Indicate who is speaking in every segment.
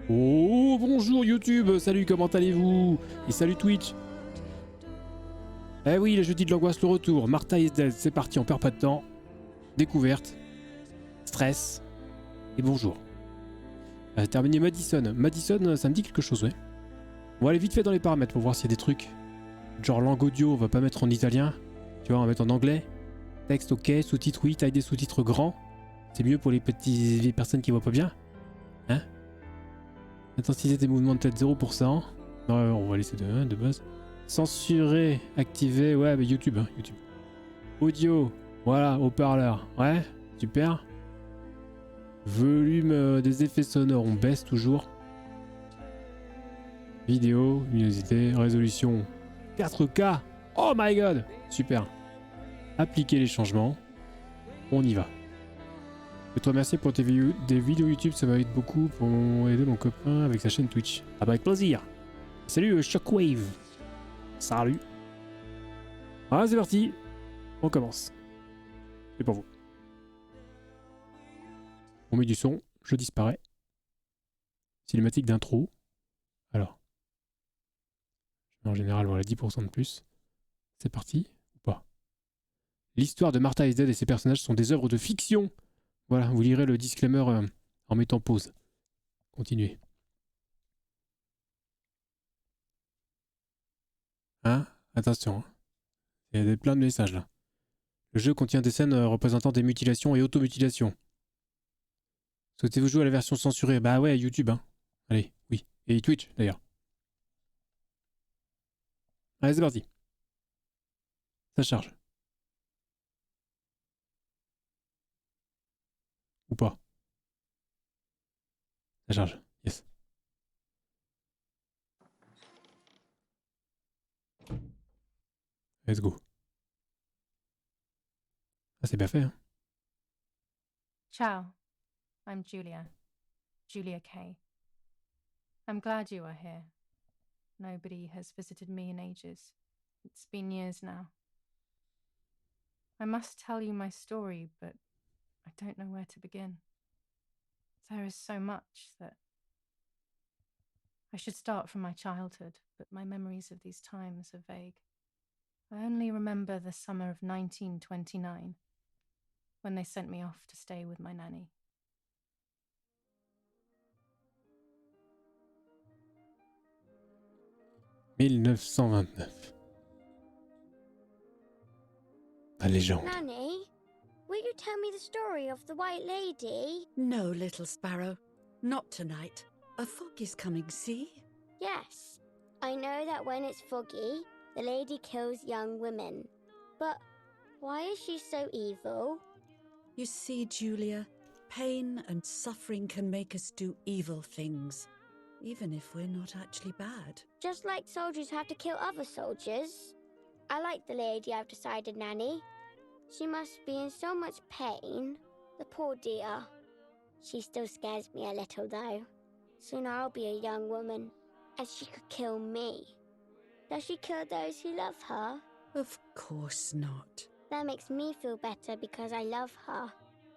Speaker 1: Oh, bonjour YouTube, salut, comment allez-vous? Et salut Twitch. Eh oui, le jeudi de l'angoisse, le retour. Martha is dead, c'est parti, on perd pas de temps. Découverte, stress, et bonjour. Terminé Madison. Madison, ça me dit quelque chose, ouais. On va aller vite fait dans les paramètres pour voir s'il y a des trucs. Genre langue audio, on va pas mettre en italien. Tu vois, on va mettre en anglais. Texte, ok. Sous-titres, oui. Taille des sous-titres grands. C'est mieux pour les petites personnes qui voient pas bien. Hein? Intensité des mouvements de tête 0%. Ouais, on va laisser de base. Censurer, activer, ouais, mais YouTube, hein, YouTube. Audio, voilà, haut-parleur, ouais, super. Volume des effets sonores, on baisse toujours. Vidéo, luminosité, résolution 4K. Oh my god, super. Appliquer les changements, on y va. Je te remercie pour tes vidéos YouTube, ça m'aide beaucoup pour aider mon copain avec sa chaîne Twitch. Ah bah avec plaisir. Salut Shockwave. Salut. Voilà, c'est parti. On commence. C'est pour vous. On met du son, je disparais. Cinématique d'intro. Alors. Je mets en général, voilà, 10% de plus. C'est parti ou pas? L'histoire de Martha is Dead et ses personnages sont des œuvres de fiction. Voilà, vous lirez le disclaimer en mettant pause. Continuez. Hein? Attention. Hein. Il y a plein de messages là. Le jeu contient des scènes représentant des mutilations et automutilations. Souhaitez-vous jouer à la version censurée? Bah ouais, YouTube, hein. Allez, oui. Et Twitch, d'ailleurs. Allez, c'est parti. Ça charge. Ou pas? Ça charge. Yes. Let's go. Ah, c'est bien fait, hein.
Speaker 2: Ciao, I'm Julia K. I'm glad you are here. Nobody has visited me in ages. It's been years now. I must tell you my story, but I don't know where to begin. There is so much that I should start from my childhood, but my memories of these times are vague. I only remember the summer of 1929, when they sent me off to stay with my nanny.
Speaker 1: « 1929. La légende.
Speaker 3: Nanny, will you tell me the story of the White Lady?
Speaker 4: No, little sparrow. Not tonight. A fog is coming, see?
Speaker 3: Yes. I know that when it's foggy, the lady kills young women. But why is she so evil?
Speaker 4: You see, Julia, pain and suffering can make us do evil things, even if we're not actually bad.
Speaker 3: Just like soldiers have to kill other soldiers. I like the lady I've decided, Nanny. She must be in so much pain. The poor dear. She still scares me a little, though. Soon I'll be a young woman, and she could kill me. Does she kill those who love her?
Speaker 4: Of course not.
Speaker 3: That makes me feel better because I love her.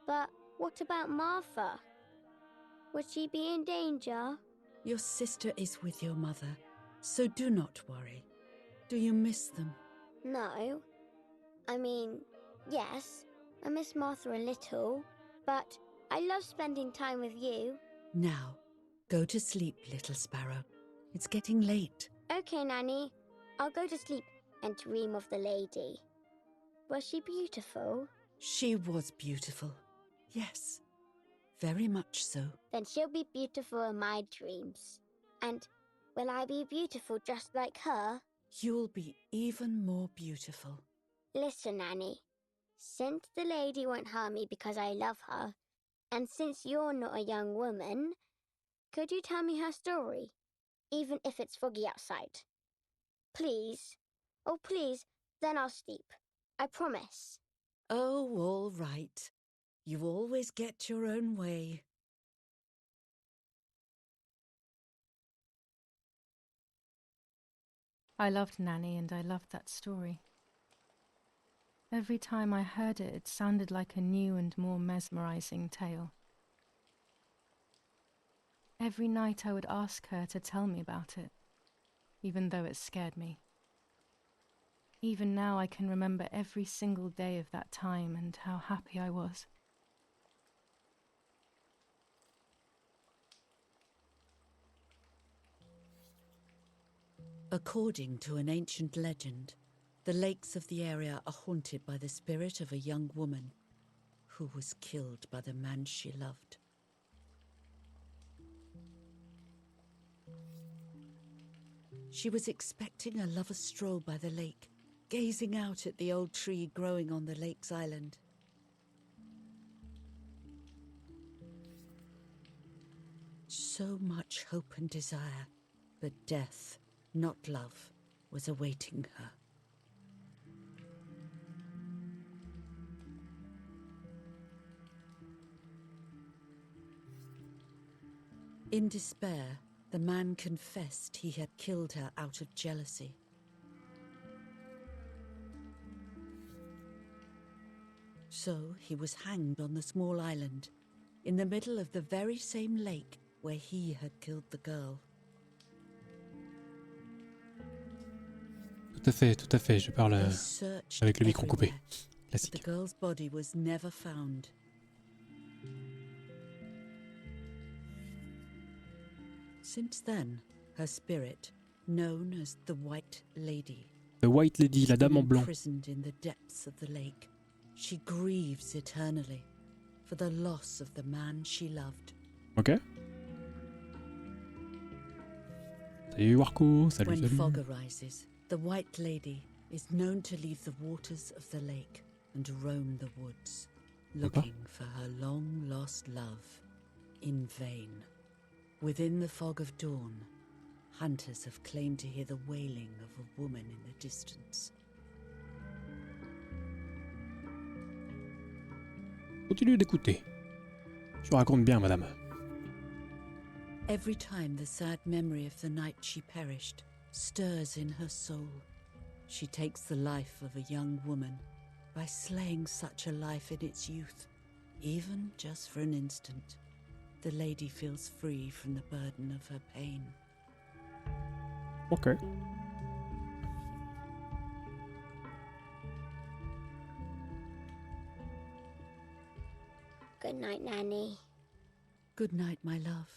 Speaker 3: But what about Martha? Would she be in danger?
Speaker 4: Your sister is with your mother, so do not worry. Do you miss them?
Speaker 3: No. I mean, yes, I miss Martha a little, but I love spending time with you.
Speaker 4: Now, go to sleep, little sparrow. It's getting late.
Speaker 3: Okay, Nanny. I'll go to sleep and dream of the lady. Was she beautiful?
Speaker 4: She was beautiful. Yes, very much so.
Speaker 3: Then she'll be beautiful in my dreams. And will I be beautiful just like her?
Speaker 4: You'll be even more beautiful.
Speaker 3: Listen, Nanny. Since the lady won't harm me because I love her, and since you're not a young woman, could you tell me her story, even if it's foggy outside? Please. Oh, please, then I'll sleep. I promise.
Speaker 4: Oh, all right. You always get your own way.
Speaker 2: I loved Nanny and I loved that story. Every time I heard it, it sounded like a new and more mesmerizing tale. Every night I would ask her to tell me about it, even though it scared me. Even now I can remember every single day of that time and how happy I was.
Speaker 4: According to an ancient legend, the lakes of the area are haunted by the spirit of a young woman who was killed by the man she loved. She was expecting a lover's stroll by the lake, gazing out at the old tree growing on the lake's island. So much hope and desire, but death, not love, was awaiting her. In despair, the man confessed he had killed her out of jealousy. So he was hanged on the small island, in the middle of the very same lake where he had killed the girl.
Speaker 1: Tout à fait, je parle
Speaker 4: They searched
Speaker 1: avec le micro coupé.
Speaker 4: everywhere, but
Speaker 1: Classique.
Speaker 4: the girl's body was never found. Since then, her spirit, known as the White Lady,
Speaker 1: The White Lady, la
Speaker 4: has
Speaker 1: dame
Speaker 4: been
Speaker 1: en blanc.
Speaker 4: imprisoned in the depths of the lake. She grieves eternally for the loss of the man she loved.
Speaker 1: Ok. Salut Warco, salut,
Speaker 4: When
Speaker 1: salut.
Speaker 4: fog arises, the White Lady is known to leave the waters of the lake and roam the woods, looking for her long-lost love in vain. Within the fog of dawn, hunters have claimed to hear the wailing of a woman in the distance.
Speaker 1: Continue d'écouter. Je raconte bien, madame.
Speaker 4: Every time the sad memory of the night she perished stirs in her soul, she takes the life of a young woman by slaying such a life in its youth, even just for an instant. The lady feels free from the burden of her pain.
Speaker 1: Ok.
Speaker 3: Good night, Nanny.
Speaker 4: Good night, my love.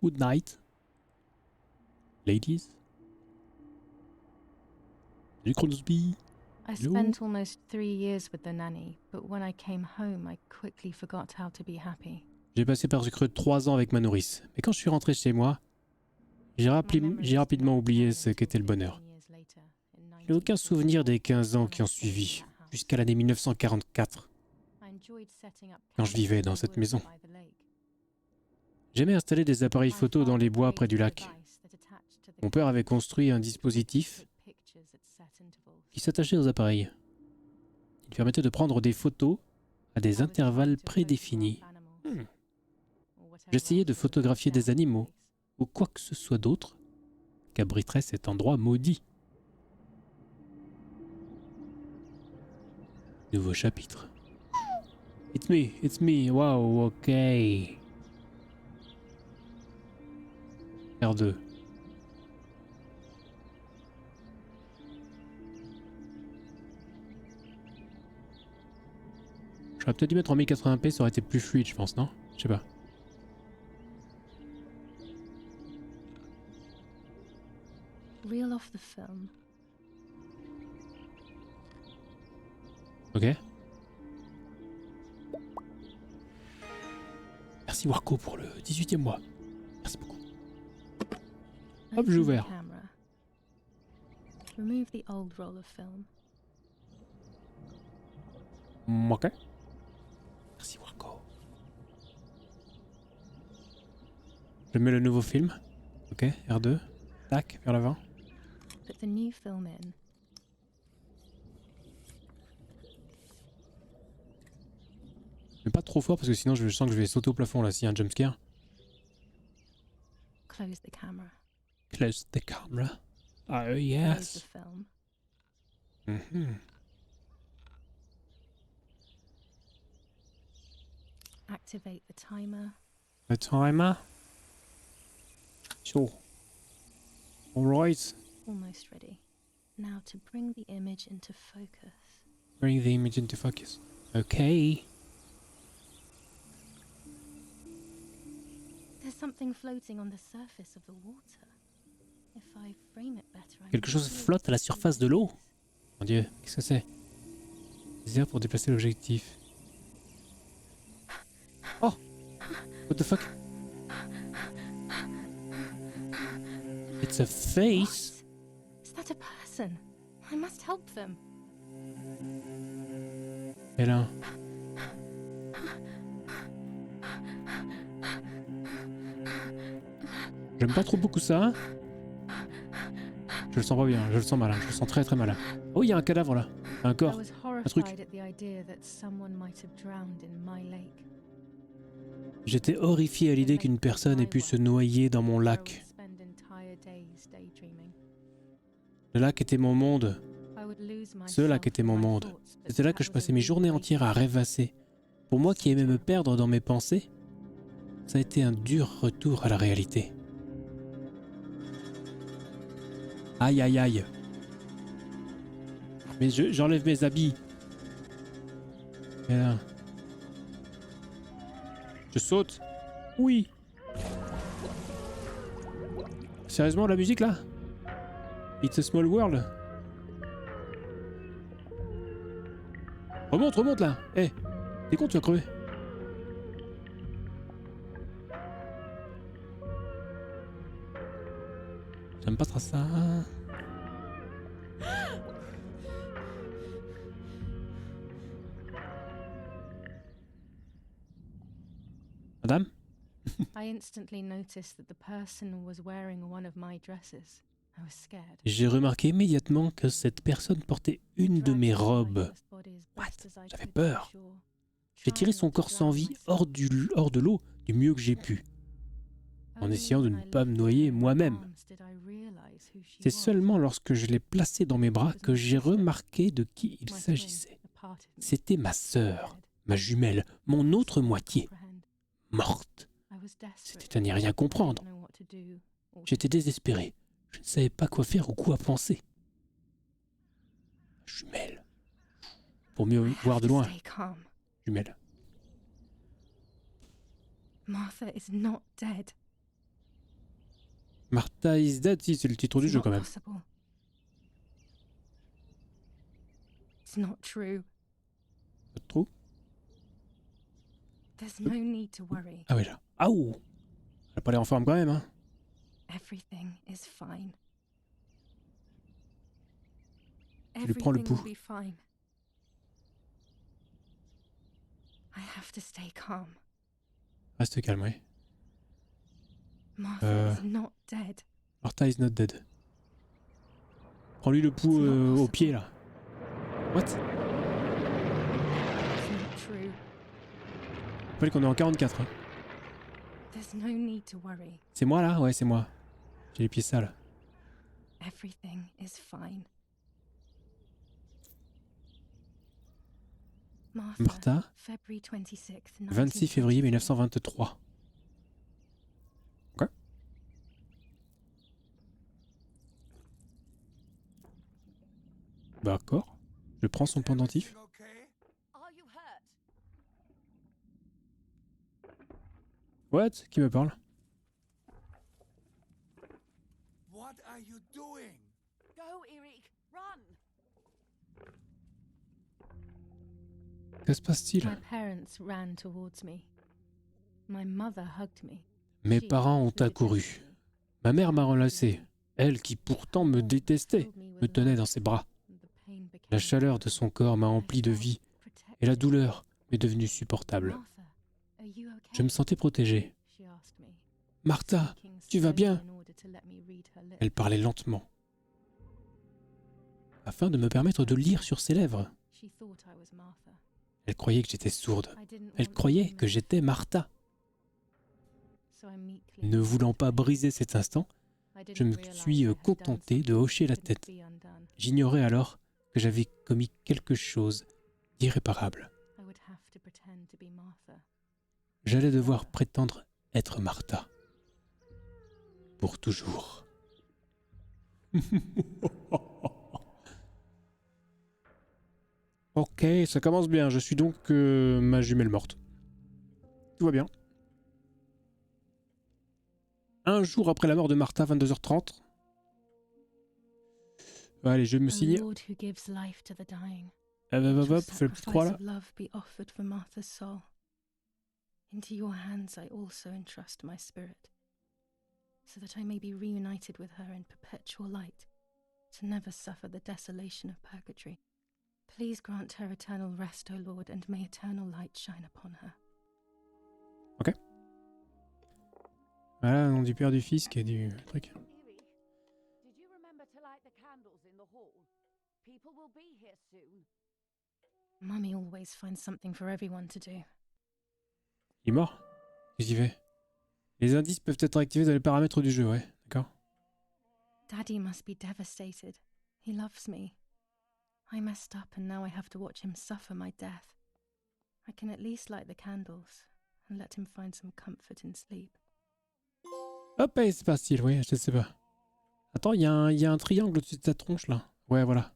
Speaker 1: Good night. Ladies. Salut Crosby.
Speaker 2: I
Speaker 1: Hello.
Speaker 2: spent almost 3 years with the nanny, but when I came home, I quickly forgot how to be happy.
Speaker 1: J'ai passé par ce creux de 3 ans avec ma nourrice. Mais quand je suis rentré chez moi, j'ai rapidement oublié ce qu'était le bonheur. Je n'ai aucun souvenir des 15 ans qui ont suivi, jusqu'à l'année 1944, quand je vivais dans cette maison. J'aimais installer des appareils photo dans les bois près du lac. Mon père avait construit un dispositif qui s'attachait aux appareils. Il permettait de prendre des photos à des intervalles prédéfinis. J'essayais de photographier des animaux ou quoi que ce soit d'autre qu'abriterait cet endroit maudit. Nouveau chapitre. It's me, wow, ok. R2. J'aurais peut-être dû mettre en 1080p, ça aurait été plus fluide, je pense, non? Je sais pas.
Speaker 2: Reel off the film.
Speaker 1: Ok. Merci Warco pour le 18e mois. Merci beaucoup. Hop, j'ai
Speaker 2: Open the
Speaker 1: ouvert.
Speaker 2: camera. Remove the old roll of film.
Speaker 1: Ok. Merci Warco. Je mets le nouveau film. Ok, R2. Tac, vers l'avant.
Speaker 2: Put the new film in.
Speaker 1: Mais pas trop fort parce que sinon je sens que je vais sauter au plafond là s'il y a un jumpscare.
Speaker 2: Close the camera.
Speaker 1: Close the camera. Oh
Speaker 2: Close the
Speaker 1: yes.
Speaker 2: film.
Speaker 1: Mhm.
Speaker 2: Activate the timer.
Speaker 1: Le timer. So. Alright.
Speaker 2: Almost ready. Now to bring the image into focus.
Speaker 1: Bring the image into focus. Okay.
Speaker 2: There's something floating on the surface of the water. If I frame it better, I
Speaker 1: Quelque chose flotte à la surface de l'eau. Mon Dieu, qu'est-ce que c'est? Des airs pour déplacer l'objectif. Oh! What the fuck? It's a face?
Speaker 2: Is that a person? I must help them.
Speaker 1: Et là. J'aime pas trop beaucoup ça. Je le sens pas bien, je le sens malin, je le sens très très malin. Oh, il y a un cadavre là, un corps, un truc. J'étais horrifié à l'idée qu'une personne ait pu se noyer dans mon lac. Le lac était mon monde. Ce lac était mon monde. C'était là que je passais mes journées entières à rêvasser. Pour moi qui aimais me perdre dans mes pensées, ça a été un dur retour à la réalité. Aïe aïe aïe. Mais j'enlève mes habits. Et là. Je saute. Oui. Sérieusement la musique là? It's a small world. Remonte, remonte là. Eh, hey, t'es con, tu vas crever. J'aime pas trop ça. Madame?
Speaker 2: I instantly noticed that the person was wearing one of my dresses. I was scared.
Speaker 1: J'ai remarqué immédiatement que cette personne portait une de mes robes. What? J'avais peur. J'ai tiré son corps sans vie hors de l'eau du mieux que j'ai pu, en essayant de ne pas me noyer moi-même. C'est seulement lorsque je l'ai placé dans mes bras que j'ai remarqué de qui il s'agissait. C'était ma sœur, ma jumelle, mon autre moitié, morte. C'était à n'y rien comprendre. J'étais désespéré. Je ne savais pas quoi faire ou quoi penser. Jumelle. Pour mieux voir de loin. Jumelle.
Speaker 2: Martha is not dead.
Speaker 1: Martha is dead, si c'est le titre du jeu quand même.
Speaker 2: It's not true.
Speaker 1: Pas trop.
Speaker 2: There's no need to worry.
Speaker 1: Ah oui là. Ah ouh. Elle a pas l'air en forme quand même, hein.
Speaker 2: Everything is fine.
Speaker 1: Tu lui prends le pouls.
Speaker 2: Will be fine. I have to stay calm.
Speaker 1: Reste calme, oui.
Speaker 2: Martha is not dead.
Speaker 1: Martha is not dead. Prends-lui le pouls au pied là. What?
Speaker 2: It's not true.
Speaker 1: Je rappelle qu'on est en 44. Hein.
Speaker 2: There's no need to worry.
Speaker 1: C'est moi là? Ouais, c'est moi. J'ai les pieds sales.
Speaker 2: Everything is fine.
Speaker 1: Martha, 26 février 1923. Ok. D'accord. Je prends son pendentif. What? Qui me parle?
Speaker 5: What are you doing?
Speaker 6: Go, Eric, run!
Speaker 1: Que se passe-t-il?
Speaker 2: My parents ran towards me. My mother hugged me.
Speaker 1: Mes parents ont accouru. Ma mère m'a enlacé. Elle, qui pourtant me détestait, me tenait dans ses bras. La chaleur de son corps m'a empli de vie, et la douleur m'est devenue supportable. Je me sentais protégé. Martha, tu vas bien? Elle parlait lentement, afin de me permettre de lire sur ses lèvres. Elle croyait que j'étais sourde. Elle croyait que j'étais Martha. Ne voulant pas briser cet instant, je me suis contenté de hocher la tête. J'ignorais alors que j'avais commis quelque chose d'irréparable. J'allais devoir prétendre être Martha. pour toujours. Ok, ça commence bien. Je suis donc ma jumelle morte. Tout va bien. Un jour après la mort de Martha, 22h30. Allez, je me signe. Hop, hop, hop, fais la petite croix là.
Speaker 2: Into your hands I also entrust my spirit, so that I may be reunited with her in perpetual light, to never suffer the desolation of purgatory. Please grant her eternal rest, O Lord, and may eternal light shine upon her.
Speaker 1: Ok. Voilà, nom du père, du fils, qui est du truc.
Speaker 6: Did you remember to light the candles in the hall? People will be here soon.
Speaker 2: Mummy always finds something for everyone to do.
Speaker 1: Il est mort? Qu'est-ce qu'il fait? Les indices peuvent être activés dans les paramètres du jeu, ouais, d'accord.
Speaker 2: Daddy must be devastated. He loves me. I messed up and now I have to watch him suffer my death. I can at least light the candles and let him find some comfort in sleep.
Speaker 1: Hop, c'est facile, oui, je sais pas. Attends, il y a un triangle au-dessus de ta tronche, là. Ouais, voilà.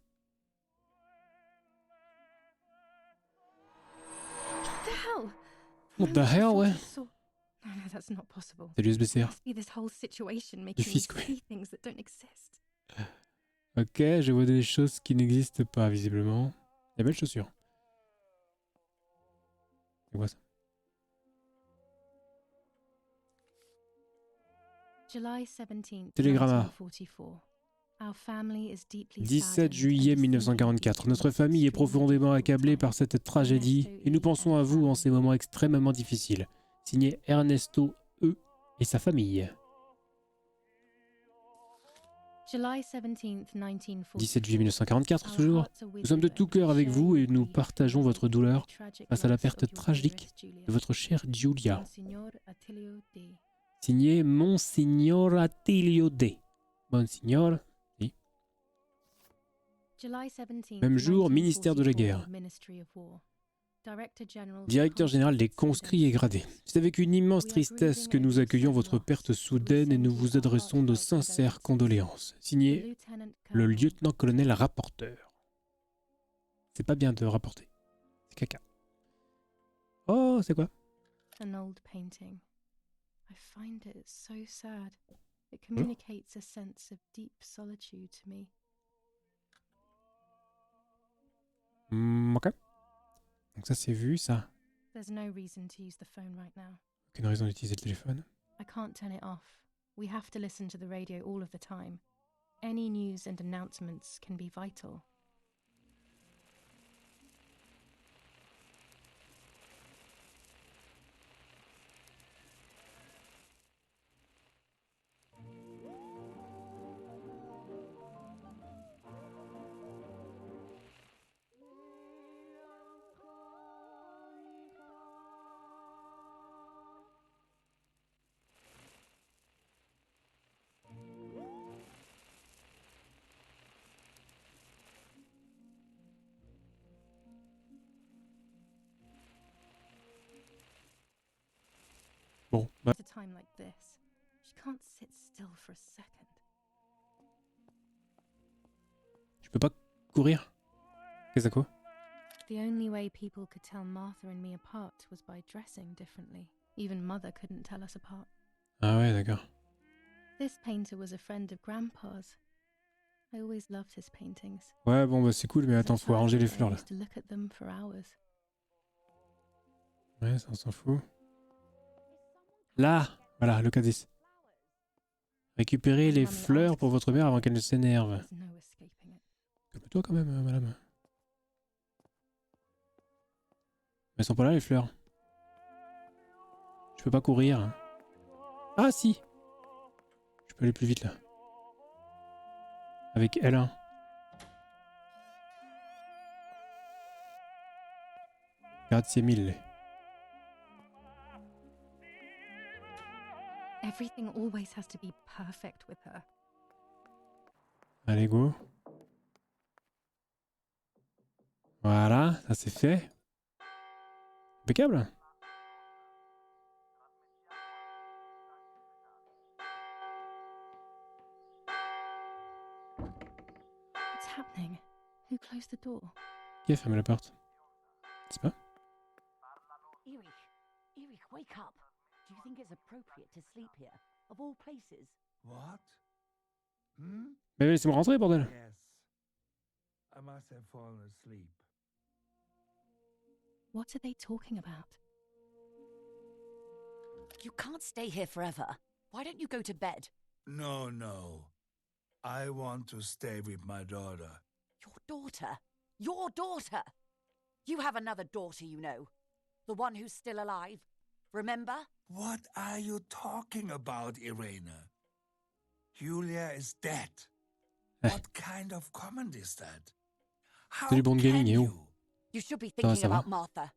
Speaker 2: What the hell?
Speaker 1: What the hell, ouais.
Speaker 2: No, that's not possible.
Speaker 1: C'est l'USB-CR.
Speaker 2: Must be this whole situation
Speaker 1: Du
Speaker 2: making me
Speaker 1: fisc, ouais.
Speaker 2: see things that don't exist.
Speaker 1: Ok, je vois des choses qui n'existent pas, visiblement. Des belles chaussures. C'est quoi ça?
Speaker 2: July 17th,
Speaker 1: Télégramma.
Speaker 2: 1944. Our family is deeply
Speaker 1: 17 juillet 1944. Notre famille est profondément accablée par cette tragédie et nous pensons à vous en ces moments extrêmement difficiles. Signé Ernesto E. et sa famille.
Speaker 2: July 17th, 1944.
Speaker 1: 17 juillet 1944 toujours. Nous sommes de tout cœur avec vous et nous partageons votre douleur face à la perte tragique de votre chère Giulia. Signé Monsignor Attilio D. Monsignor. Oui. Même jour, ministère de la guerre. Directeur général des conscrits et gradés. C'est avec une immense tristesse que nous accueillons votre perte soudaine et nous vous adressons nos sincères condoléances. Signé le lieutenant-colonel rapporteur. C'est pas bien de rapporter. C'est caca. Oh, c'est quoi?
Speaker 2: An old painting. I find it so sad. It communicates a sense of deep solitude to me.
Speaker 1: Ok. Donc ça c'est vu, ça.
Speaker 2: There's no reason to use the phone right now.
Speaker 1: Aucune raison d'utiliser le téléphone.
Speaker 2: I can't turn it off. We have to listen to the radio all of the time. Any news and announcements can be vital.
Speaker 1: Bon, bah,
Speaker 2: At a time like this, she can't sit still for a second.
Speaker 1: tu peux pas courir? Qu'est-ce que c'est quoi?
Speaker 2: The only way people could tell Martha and me apart was by dressing differently. Even Mother couldn't tell us apart.
Speaker 1: Ah ouais, d'accord.
Speaker 2: This painter was a friend of Grandpa's. I always loved his paintings.
Speaker 1: Ouais, bon, bah c'est cool, mais
Speaker 2: As a
Speaker 1: attends, faut arranger les
Speaker 2: child, I
Speaker 1: fleurs là.
Speaker 2: used to look at them for hours.
Speaker 1: Ouais, ça on s'en fout. Là, voilà, le K10. Récupérez les fleurs pour votre mère avant qu'elle ne s'énerve.
Speaker 2: There's no escaping it.
Speaker 1: Calme-toi quand même, madame. Mais elles sont pas là les fleurs. Je peux pas courir. Ah si! Je peux aller plus vite là. Avec L1. Grazie mille.
Speaker 2: Everything always has to be perfect with her.
Speaker 1: Allez, go. Voilà, ça c'est fait. Impeccable.
Speaker 2: happening? Who closed the door?
Speaker 1: Qui a fermé la porte? C'est pas?
Speaker 6: Erich, wake up. Do you think it's appropriate to sleep here, of all places?
Speaker 5: What? Hmm?
Speaker 1: Mais laissez-moi rentrer, bordel!
Speaker 5: Yes. I must have fallen asleep.
Speaker 2: What are they talking about?
Speaker 6: You can't stay here forever. Why don't you go to bed?
Speaker 5: No. I want to stay with my daughter.
Speaker 6: Your daughter? Your daughter? You have another daughter, you know. The one who's still alive. Remember?
Speaker 5: What are you talking about, Irene? Julia is dead. What kind of comment is that? How
Speaker 1: C'est du bon de gaming,
Speaker 5: can
Speaker 1: eh oh.
Speaker 5: you?
Speaker 6: You should be
Speaker 1: Ça va,
Speaker 6: thinking
Speaker 1: ça va.
Speaker 6: about Martha.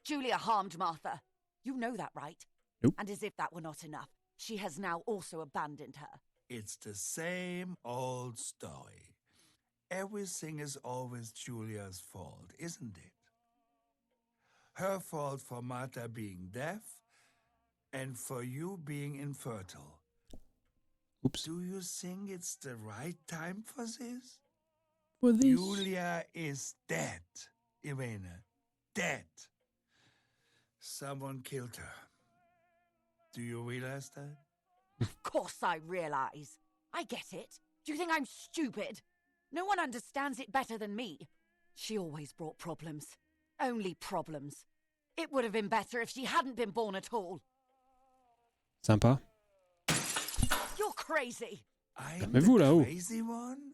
Speaker 6: Julia harmed Martha. You know that, right?
Speaker 1: Nope.
Speaker 6: And as if that were not enough, she has now also abandoned her.
Speaker 5: It's the same old story. Everything is always Julia's fault, isn't it? Her fault for Martha being deaf and for you being infertile.
Speaker 1: Oups.
Speaker 5: Do you think it's the right time for this?
Speaker 1: For this.
Speaker 5: Julia is dead, Irene. Dead. Someone killed her. Do you realize that?
Speaker 6: Of course I realize. I get it. Do you think I'm stupid? No one understands it better than me. She always brought problems. Only problems. It would have been better if she hadn't been born at all.
Speaker 1: Sympa.
Speaker 6: You're crazy.
Speaker 5: I'm
Speaker 1: Calmez-vous,
Speaker 5: the
Speaker 1: là-haut.
Speaker 5: crazy one?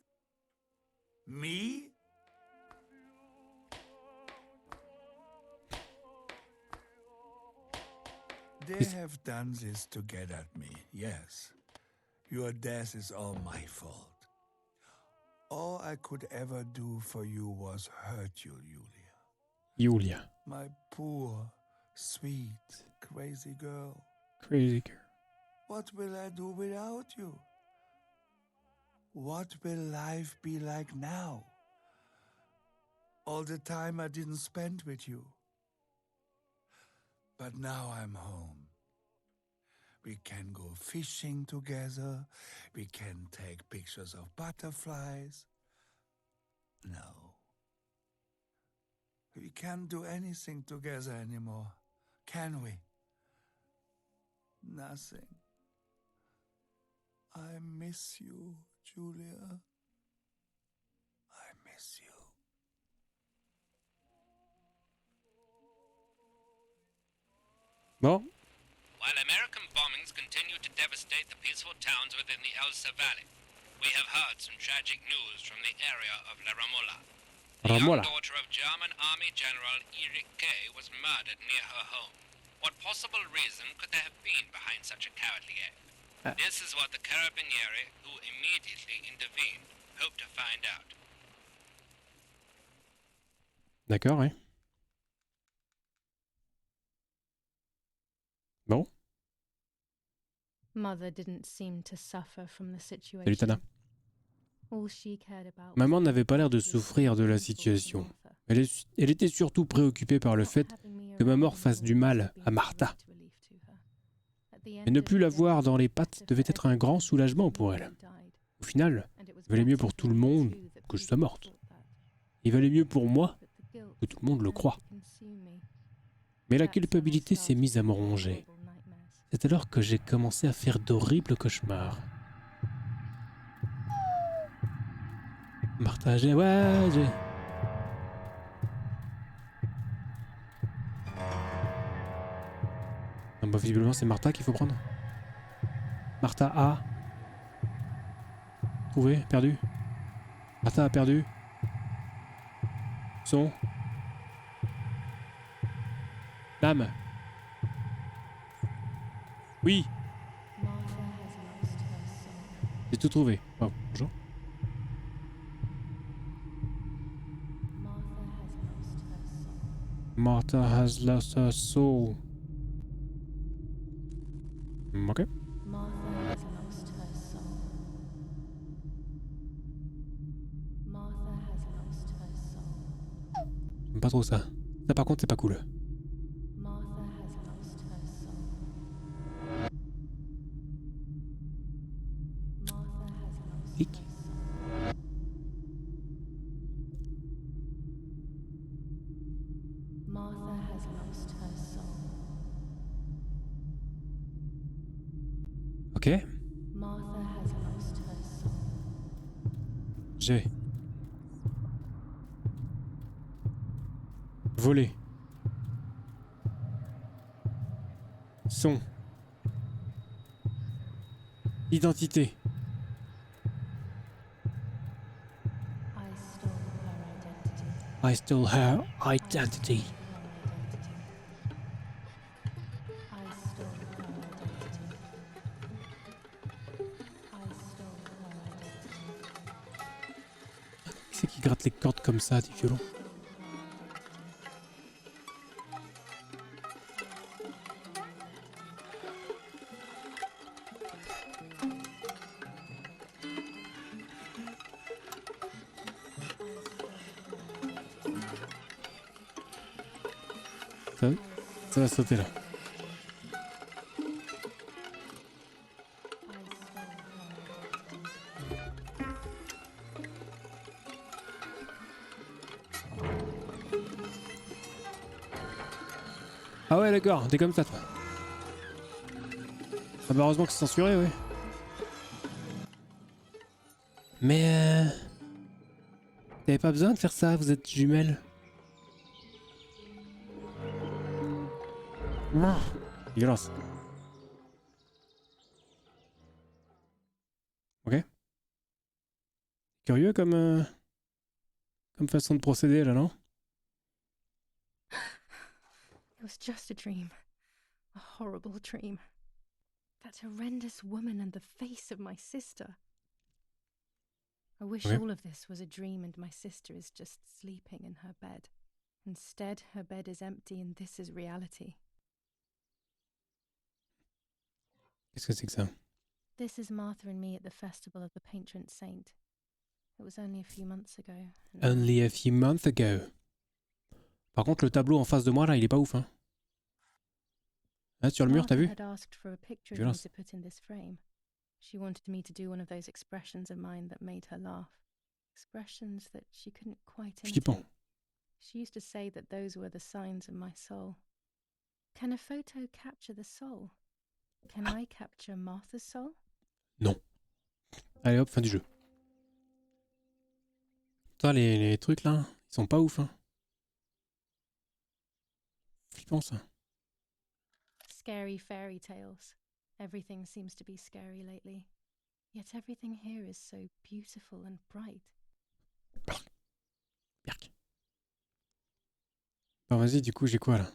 Speaker 5: Me? They have done this to get at me, yes. Your death is all my fault. All I could ever do for you was hurt you, Julia.
Speaker 1: Julia.
Speaker 5: My poor, sweet, crazy girl.
Speaker 1: Crazy girl.
Speaker 5: What will I do without you? What will life be like now? All the time I didn't spend with you. But now I'm home. We can go fishing together. We can take pictures of butterflies. No. We can't do anything together anymore, can we? Nothing. I miss you, Julia. I miss you.
Speaker 1: Bon.
Speaker 7: While American bombings continue to devastate the peaceful towns within the Elsa Valley, we have heard some tragic news from the area of La Ramola. The young
Speaker 1: Ramola.
Speaker 7: daughter of German Army General Erich K. was murdered near her home. What possible reason could there have been behind such a cowardly act? This is what the Carabinieri, who immediately intervened, hope to find out.
Speaker 1: D'accord, ouais. Bon.
Speaker 2: Mother didn't seem to suffer from the situation.
Speaker 1: Salut Tana.
Speaker 2: All she cared about
Speaker 1: Maman
Speaker 2: was
Speaker 1: n'avait pas l'air de
Speaker 2: the
Speaker 1: souffrir de la
Speaker 2: painful
Speaker 1: situation.
Speaker 2: Martha.
Speaker 1: Elle était surtout préoccupée par le fait que ma mort fasse du mal à Martha. Et ne plus la voir dans les pattes devait être un grand soulagement pour elle. Au final, il valait mieux pour tout le monde que je sois morte. Il valait mieux pour moi que tout le monde le croie. Mais la culpabilité s'est mise à me ronger. C'est alors que j'ai commencé à faire d'horribles cauchemars. Martha, j'ai... Ah bah, visiblement, c'est Martha qu'il faut prendre. Martha a... Trouvé, perdu. Martha a perdu. Son. L'âme. Oui, j'ai tout trouvé. Oh, bonjour. Martha has lost her soul. Ok. J'aime pas trop ça. Ça par contre c'est pas cool. Clic. Ok.
Speaker 2: Martha has lost her soul.
Speaker 1: J'ai volé son identité.
Speaker 2: I stole her
Speaker 1: I stole her identity.
Speaker 2: identity. I stole her identity. I stole her identity.
Speaker 1: Qui c'est qui gratte les cordes comme ça du violon? Ça va sauter là. Ah ouais d'accord, t'es comme ça toi. Ah bah heureusement que c'est censuré, ouais. Mais t'avais pas besoin de faire ça, vous êtes jumelles. Violence. Ok. Curieux comme façon de procéder là, non?
Speaker 2: It was just a dream. A horrible dream. That horrendous woman and the face of my sister. I wish
Speaker 1: Okay.
Speaker 2: all of this was a dream and my sister is just sleeping in her bed. Instead, her bed is empty and this is reality.
Speaker 1: Qu'est-ce que c'est que ça?
Speaker 2: This is Martha and me at the festival of the patron saint. It was only a few months ago.
Speaker 1: Only a few months ago. Par contre, le tableau en face de moi, là, il est pas ouf, hein. Là, sur le mur, t'as vu?
Speaker 2: Martha had asked for a picture of me to put in this frame. She wanted me to do one of those expressions of mine that made her laugh. Expressions that she couldn't quite imitate. She used to say that those were the signs of my soul. Can a photo capture the soul? Can I capture Martha's soul?
Speaker 1: Non. Allez hop, fin du jeu. Putain, les trucs là, ils sont pas ouf, hein. Flippant ça.
Speaker 2: Scary fairy tales. Everything seems to be scary lately. Yet everything here is so beautiful and bright.
Speaker 1: Birk. Bon, vas-y, du coup, j'ai quoi là?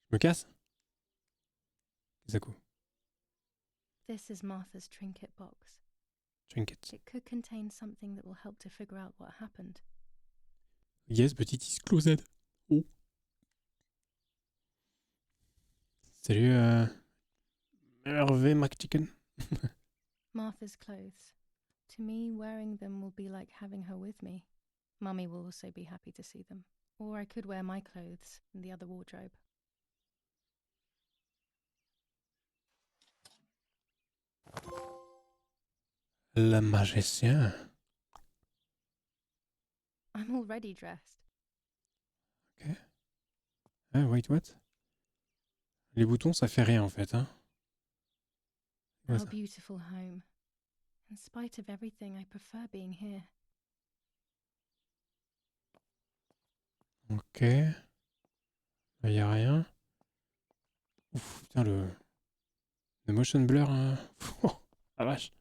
Speaker 1: Je me casse? C'est quoi?
Speaker 2: This is Martha's trinket box.
Speaker 1: Trinket.
Speaker 2: It could contain something that will help to figure out what happened.
Speaker 1: Yes, petit disclosed. Oh. Salut, Hervé McChicken.
Speaker 2: Martha's clothes. To me, wearing them will be like having her with me. Mummy will also be happy to see them. Or I could wear my clothes in the other wardrobe.
Speaker 1: Le magicien.
Speaker 2: I'm already dressed.
Speaker 1: Ok. Ah, wait, what? Les boutons, ça fait rien en fait, hein.
Speaker 2: Our beautiful home. In spite of everything, I prefer being here.
Speaker 1: Ok. Là, y a rien. Ouf, putain, le motion blur, hein. Oh, la vache.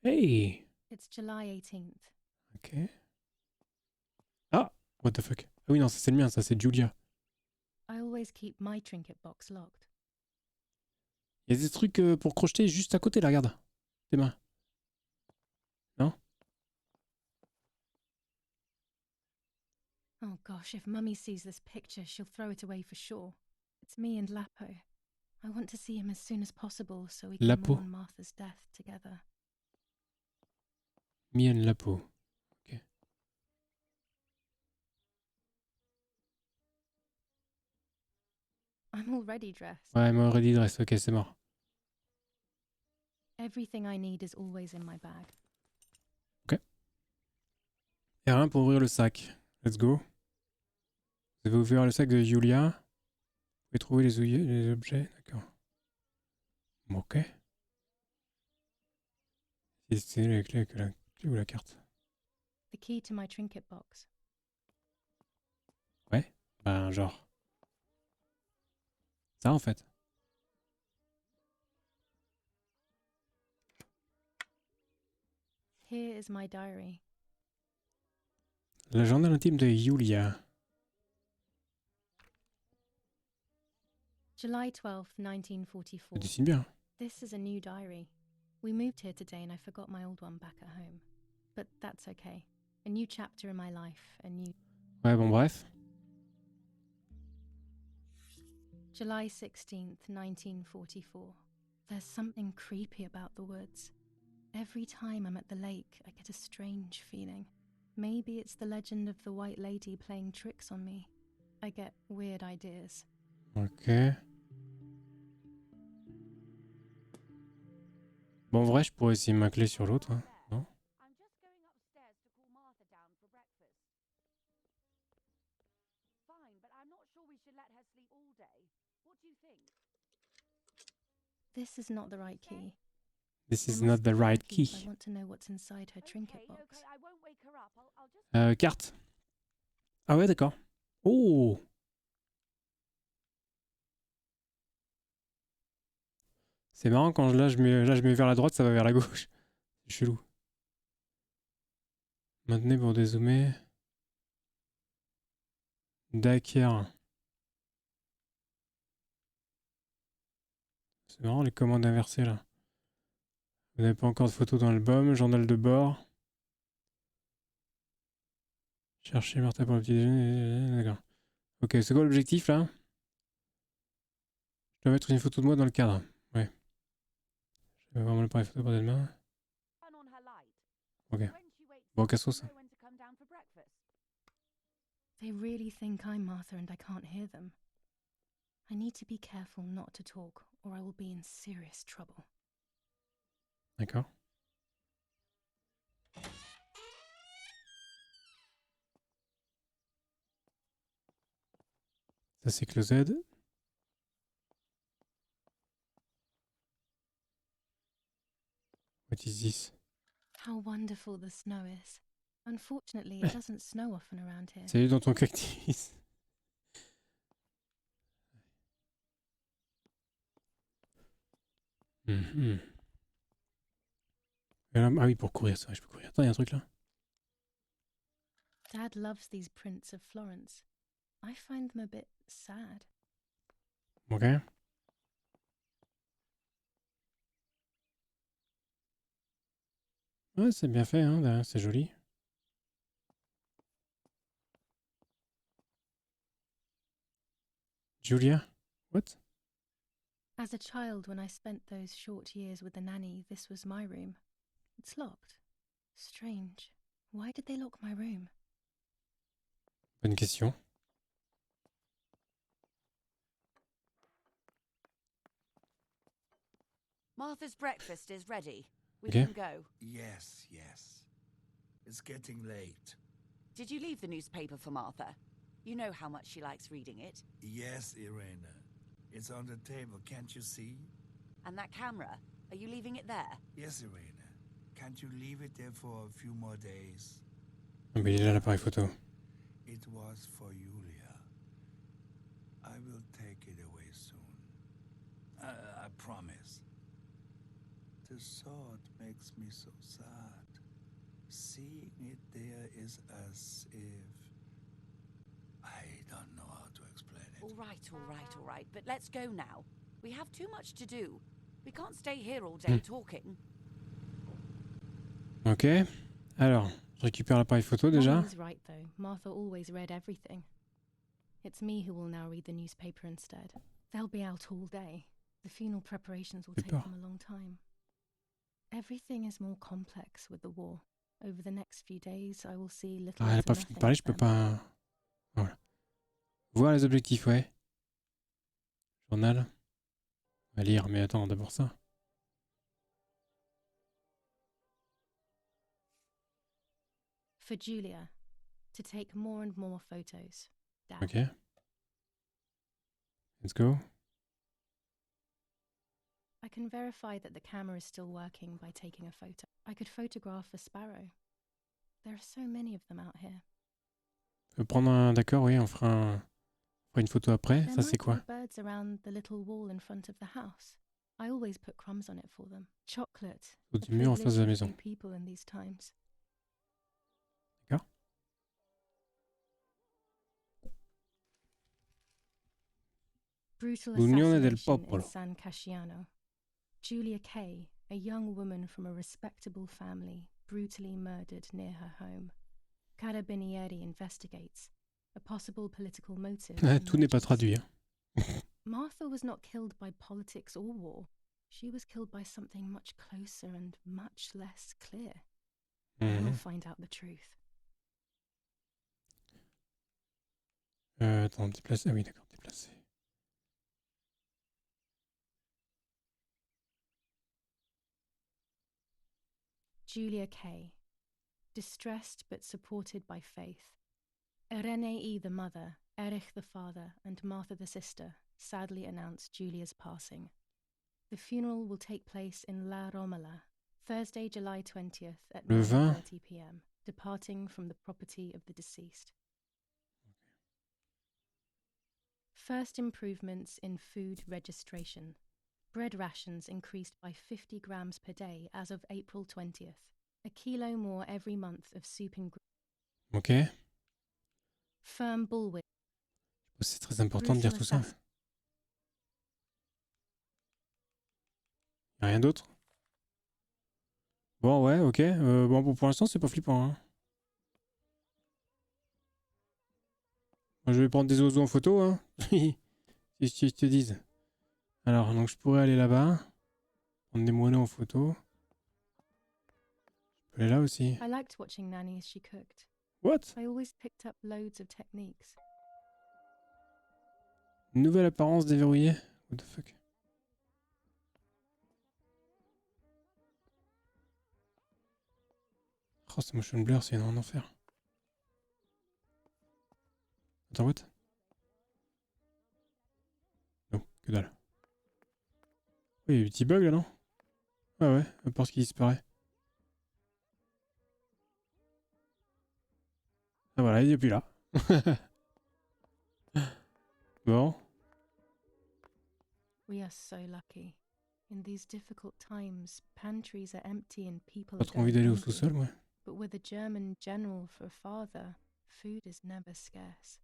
Speaker 1: Hey!
Speaker 2: It's July 18th.
Speaker 1: Ok. Ah! What the fuck? Ah oui, non, ça c'est le mien, ça c'est Julia.
Speaker 2: I always keep my trinket box locked.
Speaker 1: Il y a des trucs pour crocheter juste à côté, là, regarde. Tes mains. Non?
Speaker 2: Oh gosh, if Mummy sees this picture, she'll throw it away for sure. It's me and Lapo. I want to see him as soon as possible so we can
Speaker 1: Lapo.
Speaker 2: mourn Martha's death together.
Speaker 1: Me and Lapo. Ok.
Speaker 2: I'm already dressed.
Speaker 1: Ouais, moi already dressed. Ok, c'est mort.
Speaker 2: Everything I need is always in my bag.
Speaker 1: Ok. R1 pour ouvrir le sac. Let's go. Vous avez ouvert le sac de Julia. Vous pouvez trouver les objets. D'accord. Ok. C'est la clé ou la carte?
Speaker 2: The key to my trinket box.
Speaker 1: Ouais. Ben genre. Ça en fait.
Speaker 2: Here is my diary.
Speaker 1: Le journal intime de Julia.
Speaker 2: July 12th,
Speaker 1: Ça
Speaker 2: 1944.
Speaker 1: dessine bien.
Speaker 2: This is a new diary. We moved here today and I forgot my old one back at home. But that's okay. A new chapter in my life, a new...
Speaker 1: Ouais, bon, bref.
Speaker 2: July 16th, 1944. There's something creepy about the woods. Every time I'm at the lake, I get a strange feeling. Maybe it's the legend of the white lady playing tricks on me. I get weird ideas.
Speaker 1: Ok. Bon, en vrai, je pourrais essayer ma clé sur l'autre, hein. Non?
Speaker 6: I'm just going upstairs to call Martha down for breakfast. Fine, but I'm not sure we should let her sleep all day. What do you think?
Speaker 2: This is not the right key.
Speaker 1: This
Speaker 2: I
Speaker 1: is
Speaker 2: must
Speaker 1: not
Speaker 2: be
Speaker 1: the right
Speaker 2: careful if
Speaker 1: key.
Speaker 2: I want to know what's inside her trinket
Speaker 6: Okay,
Speaker 2: box.
Speaker 6: okay, I won't wake her up. I'll just...
Speaker 1: Carte. Ah ouais, d'accord. Oh! C'est marrant quand là je mets vers la droite, ça va vers la gauche. C'est chelou. Maintenez pour dézoomer. D'accord. C'est marrant les commandes inversées là. Vous n'avez pas encore de photos dans l'album. Journal de bord. Cherchez Martha pour le petit déjeuner. D'accord. Ok, c'est quoi l'objectif là? Je dois mettre une photo de moi dans le cadre. Ouais. Je vais vraiment l'appareil photo par des mains.
Speaker 6: turn on her light.
Speaker 1: Ok.
Speaker 6: When she wakes
Speaker 1: Bon,
Speaker 6: up,
Speaker 1: cassos.
Speaker 6: she'll know when to come down for breakfast.
Speaker 2: They really think I'm Martha and I can't hear them. I need to be careful not to talk or I will be in serious trouble.
Speaker 1: D'accord. Ça c'est closed. What is this?
Speaker 2: How wonderful the snow is. Unfortunately, it doesn't snow often around here.
Speaker 1: Salut dans ton cactus. Mhm. Ah oui, pour courir, c'est vrai, je peux courir. Attends, il y a un truc là.
Speaker 2: Dad loves these prints of Florence. I find them a bit sad.
Speaker 1: Ok. Ouais, c'est bien fait, hein, derrière, c'est joli. Julia? What?
Speaker 2: As a child, when I spent those short years with the nanny, this was my room. It's locked. Strange. Why did they lock my room?
Speaker 1: Bonne question.
Speaker 6: Martha's breakfast is ready. We
Speaker 1: Okay.
Speaker 6: can go.
Speaker 5: Yes, yes. It's getting late.
Speaker 6: Did you leave the newspaper for Martha? You know how much she likes reading it.
Speaker 5: Yes, Irene. It's on the table, can't you see?
Speaker 6: And that camera, are you leaving it there?
Speaker 5: Yes, Irene. Can't you leave it there for a few more days?
Speaker 1: Ah, mais il est là l'appareil photo.
Speaker 5: It was for Julia. I will take it away soon. I promise. The thought makes me so sad. Seeing it there is as if... I don't know how to explain it.
Speaker 6: All right. But let's go now. We have too much to do. We can't stay here all day talking.
Speaker 1: Ok. Alors, je récupère l'appareil photo déjà.
Speaker 2: Mummy was right, though. Martha always read everything. It's me who will now read the newspaper instead. They'll be out all day. The funeral preparations will
Speaker 1: J'ai
Speaker 2: take
Speaker 1: peur.
Speaker 2: them a long time. Everything is more complex with the war. Over the next few days, I will see little
Speaker 1: Ah, elle a
Speaker 2: to
Speaker 1: pas fini de
Speaker 2: nothing
Speaker 1: parler,
Speaker 2: of
Speaker 1: je peux
Speaker 2: them.
Speaker 1: pas... Voilà. Voir les objectifs, ouais. Journal. On va lire, mais attends, d'abord ça.
Speaker 2: For Julia, to take more and more photos. Dad.
Speaker 1: Ok. Let's go.
Speaker 2: I can verify that the camera is still working by taking a photo. I could photograph a sparrow. There are so many of them out here.
Speaker 1: Prendre un... D'accord, oui, on fera une photo après.
Speaker 2: There
Speaker 1: Ça, c'est
Speaker 2: might
Speaker 1: quoi?
Speaker 2: be birds around the little wall in front of the house. I always put crumbs on it for them. Chocolate.
Speaker 1: Au
Speaker 2: A
Speaker 1: mur en face de la
Speaker 2: privilege of
Speaker 1: maison.
Speaker 2: few people in these times.
Speaker 1: D'accord.
Speaker 2: Brutal
Speaker 1: L'Unione del
Speaker 2: assassination in
Speaker 1: Popolo.
Speaker 2: San Casciano. Julia Kay, a young woman from a respectable family, brutally murdered near her home. Carabinieri investigates. A possible political motive.
Speaker 1: Tout n'est pas
Speaker 2: emerges.
Speaker 1: traduit. Hein.
Speaker 2: Martha was not killed by politics or war. She was killed by something much closer and much less clear. We'll find out the truth.
Speaker 1: Attends, déplacer. Ah oui, d'accord, déplacer.
Speaker 2: Julia Kay. Distressed but supported by faith. Renee the mother, Erich the father, and Martha the sister sadly announced Julia's passing. The funeral will take place in La Romola, Thursday, July 20th at
Speaker 1: Le 20.
Speaker 2: 9:30 p.m., departing from the property of the deceased. First improvements in food registration. Bread rations increased by 50 grams per day as of April 20th. A kilo more every month of soup and
Speaker 1: Ok.
Speaker 2: firm bullwhip.
Speaker 1: C'est très important de dire tout ça. Y'a rien d'autre? Bon, ouais, ok. Bon, pour l'instant, c'est pas flippant. Hein. Moi, je vais prendre des oiseaux en photo. Hein. Si je te dise. Alors, donc je pourrais aller là-bas. Prendre des moineaux en photo. Je peux aller là aussi.
Speaker 2: I liked watching Nanny as she cooked.
Speaker 1: What?
Speaker 2: I always picked up loads of techniques.
Speaker 1: Nouvelle apparence déverrouillée. What the fuck? Oh, ce motion blur, c'est un enfer. Attends, what? Non, que dalle. Oui, il y a eu des petits bugs là, non? Ah ouais, à part ce qui disparaît. Ah voilà, il est plus là. Bon.
Speaker 2: We are so lucky. In these difficult times, pantries are empty and people
Speaker 1: Pas
Speaker 2: are
Speaker 1: trop envie
Speaker 2: going
Speaker 1: d'aller au
Speaker 2: hungry.
Speaker 1: sous-sol, ouais.
Speaker 2: But with a German general for a father, food is never scarce.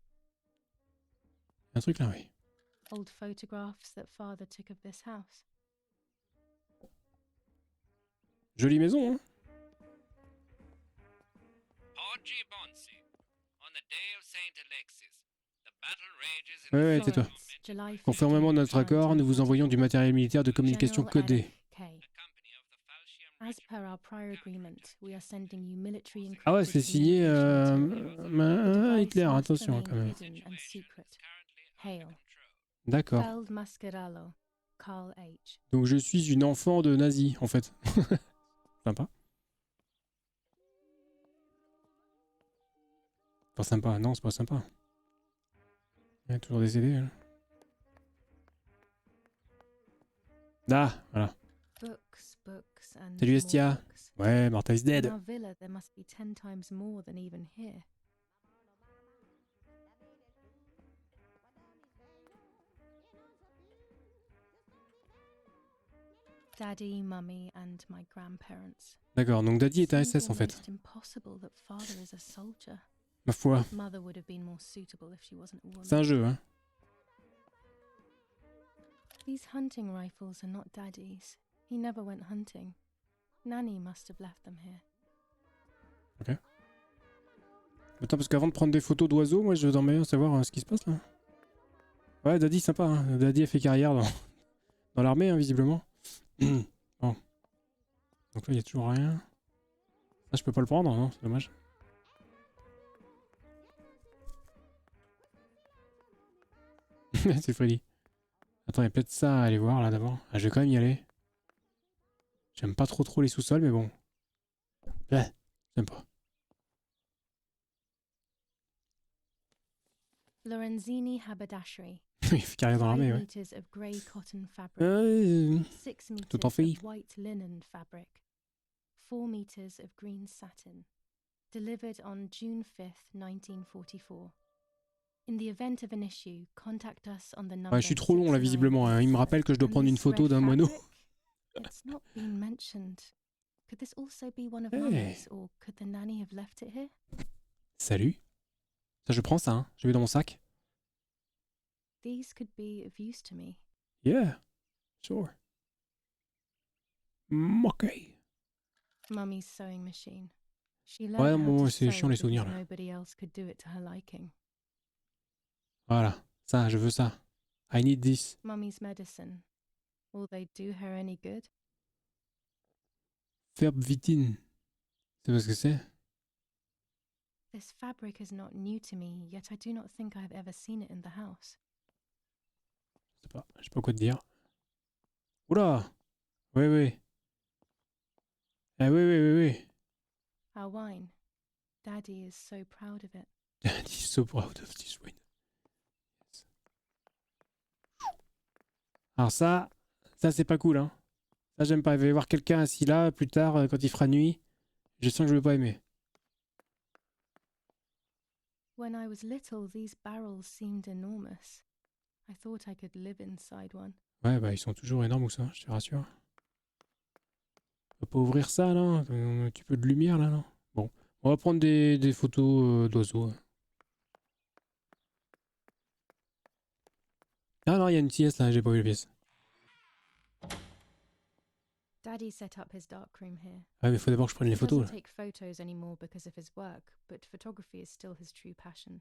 Speaker 1: Un truc là, oui.
Speaker 2: Old photographs that father took of this house.
Speaker 1: Jolie maison, hein?
Speaker 7: Oggi Bonsi. On the day of Saint Alexis, the battle rages in
Speaker 1: Ouais,
Speaker 7: the
Speaker 1: tais-toi.
Speaker 2: Florence, July 15th,
Speaker 1: Conformément à notre accord, nous vous envoyons du matériel militaire de communication
Speaker 2: General
Speaker 1: codé.
Speaker 2: Erich Kay.
Speaker 7: the company of the Falchium
Speaker 2: As per our prior agreement, we are sending you military encrypted
Speaker 1: Ah ouais, c'est signé
Speaker 2: communication material. The
Speaker 1: Hitler,
Speaker 2: device must
Speaker 1: attention
Speaker 2: remain
Speaker 1: quand même.
Speaker 2: hidden and secret. Hail.
Speaker 1: D'accord.
Speaker 2: Feld Mascarello, Carl H.
Speaker 1: Donc je suis une enfant de nazi, en fait. Sympa. Pas sympa, non, c'est pas sympa. Il y a toujours des CD. Hein. Ah, voilà.
Speaker 2: Books, books, and
Speaker 1: Salut
Speaker 2: more
Speaker 1: Estia.
Speaker 2: books.
Speaker 1: Ouais, Martha is
Speaker 2: In
Speaker 1: dead.
Speaker 2: our villa, there must be 10 times more than even here. Daddy, Mummy, and my grandparents.
Speaker 1: D'accord, donc Daddy est un
Speaker 2: Seems
Speaker 1: SS en fait.
Speaker 2: almost impossible that father is a soldier.
Speaker 1: Ma foi,
Speaker 2: Mother would have been more suitable if she wasn't a woman.
Speaker 1: c'est un jeu, hein.
Speaker 2: These hunting rifles are not Daddy's. He never went hunting. Nanny must have left them here.
Speaker 1: Ok. Attends, parce qu'avant de prendre des photos d'oiseaux, moi je veux bien savoir ce qui se passe là. Ouais, Daddy, sympa, hein. Daddy a fait carrière dans l'armée, hein, visiblement. Bon. Donc là, il n'y a toujours rien. Ça, je peux pas le prendre, non, c'est dommage. C'est Freddy. Attends, il y a peut-être ça à aller voir là d'abord. Ah, je vais quand même y aller. J'aime pas trop les sous-sols, mais bon. J'aime pas.
Speaker 2: Lorenzini haberdashery.
Speaker 1: Il fait carrière dans l'armée,
Speaker 2: 5
Speaker 1: ouais.
Speaker 2: meters of grey cotton fabric. 6
Speaker 1: tout en
Speaker 2: meters
Speaker 1: fait.
Speaker 2: of white linen fabric. 4 meters of green satin. Delivered on June 5th, 1944. In the event of an issue, contact us on the number.
Speaker 1: Ouais, je suis trop long là, visiblement. Hein. Il me rappelle que je dois prendre une photo d'un moineau.
Speaker 2: It's not been mentioned. Could this also be one of
Speaker 1: Hey.
Speaker 2: Mummy's, or could the nanny have left it here?
Speaker 1: Salut. Ça, je prends ça, hein. Je mets dans mon sac.
Speaker 2: These could be of use to me.
Speaker 1: Yeah, sure. Ok.
Speaker 2: Mummy's sewing machine. She
Speaker 1: Ouais,
Speaker 2: learned how
Speaker 1: moi,
Speaker 2: to
Speaker 1: c'est
Speaker 2: sew
Speaker 1: chiant les souvenirs
Speaker 2: because
Speaker 1: là.
Speaker 2: nobody else could do it to her liking.
Speaker 1: Voilà, ça, je veux ça. I need this.
Speaker 2: Mummy's medicine. Will they do her any good?
Speaker 1: Ferbvitin. C'est pas ce que c'est?
Speaker 2: This fabric is not new to me, yet I do not think I have ever seen it in the house.
Speaker 1: Je sais pas quoi te dire. Oula! Oui, oui. Ah oui, oui, oui, oui.
Speaker 2: Our wine. Daddy is so proud of it.
Speaker 1: He's so proud of this wine. Yes. Alors ça c'est pas cool, hein. Ça j'aime pas. Il va y avoir quelqu'un assis là plus tard quand il fera nuit. Je sens que je vais pas aimer.
Speaker 2: When I was little, these barrels seemed enormous. I thought I could live inside one.
Speaker 1: Ouais, bah ils sont toujours énormes ou ça, je te rassure. On peut pas ouvrir ça là, un petit peu de lumière là, non? Bon, on va prendre des photos d'oiseaux. Ah non, il y a une pièce là, j'ai pas vu la pièce.
Speaker 2: Daddy set up his darkroom here.
Speaker 1: Ah mais faut d'abord que je prenne les
Speaker 2: He
Speaker 1: photos
Speaker 2: doesn't
Speaker 1: là.
Speaker 2: take photos anymore because of his work, but photography is still his true passion.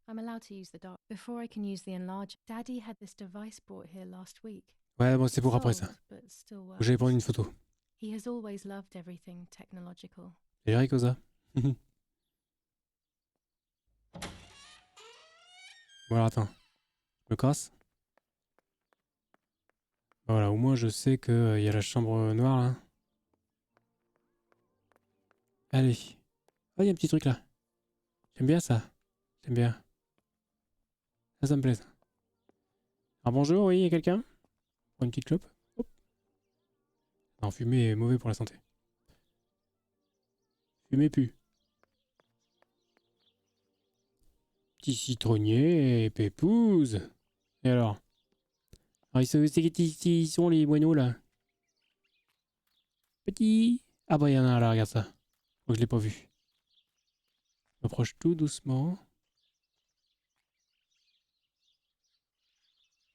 Speaker 2: I'm allowed to use the dark. Before I can use the enlarge, Daddy had this device brought here last week.
Speaker 1: Ouais, bon c'est pour après
Speaker 2: Sold,
Speaker 1: ça.
Speaker 2: but still
Speaker 1: Faut que j'aille prendre une
Speaker 2: works.
Speaker 1: photo.
Speaker 2: He has always loved everything technological.
Speaker 1: C'est vrai que ça. Bon alors attends. Je me casse. Voilà, au moins je sais qu'il y a la chambre noire là. Allez. Ah, il y a un petit truc là. J'aime bien ça. J'aime bien. Ça me plaît ça. Alors bonjour, oui, il y a quelqu'un? Pour une petite clope? Hop. Non, fumer est mauvais pour la santé. Fumer pue. Petit citronnier et pépouze. Et alors? Alors ils sont les moineaux là? Petit. Ah bah il y en a un là, regarde ça. Moi je l'ai pas vu. Approche tout doucement.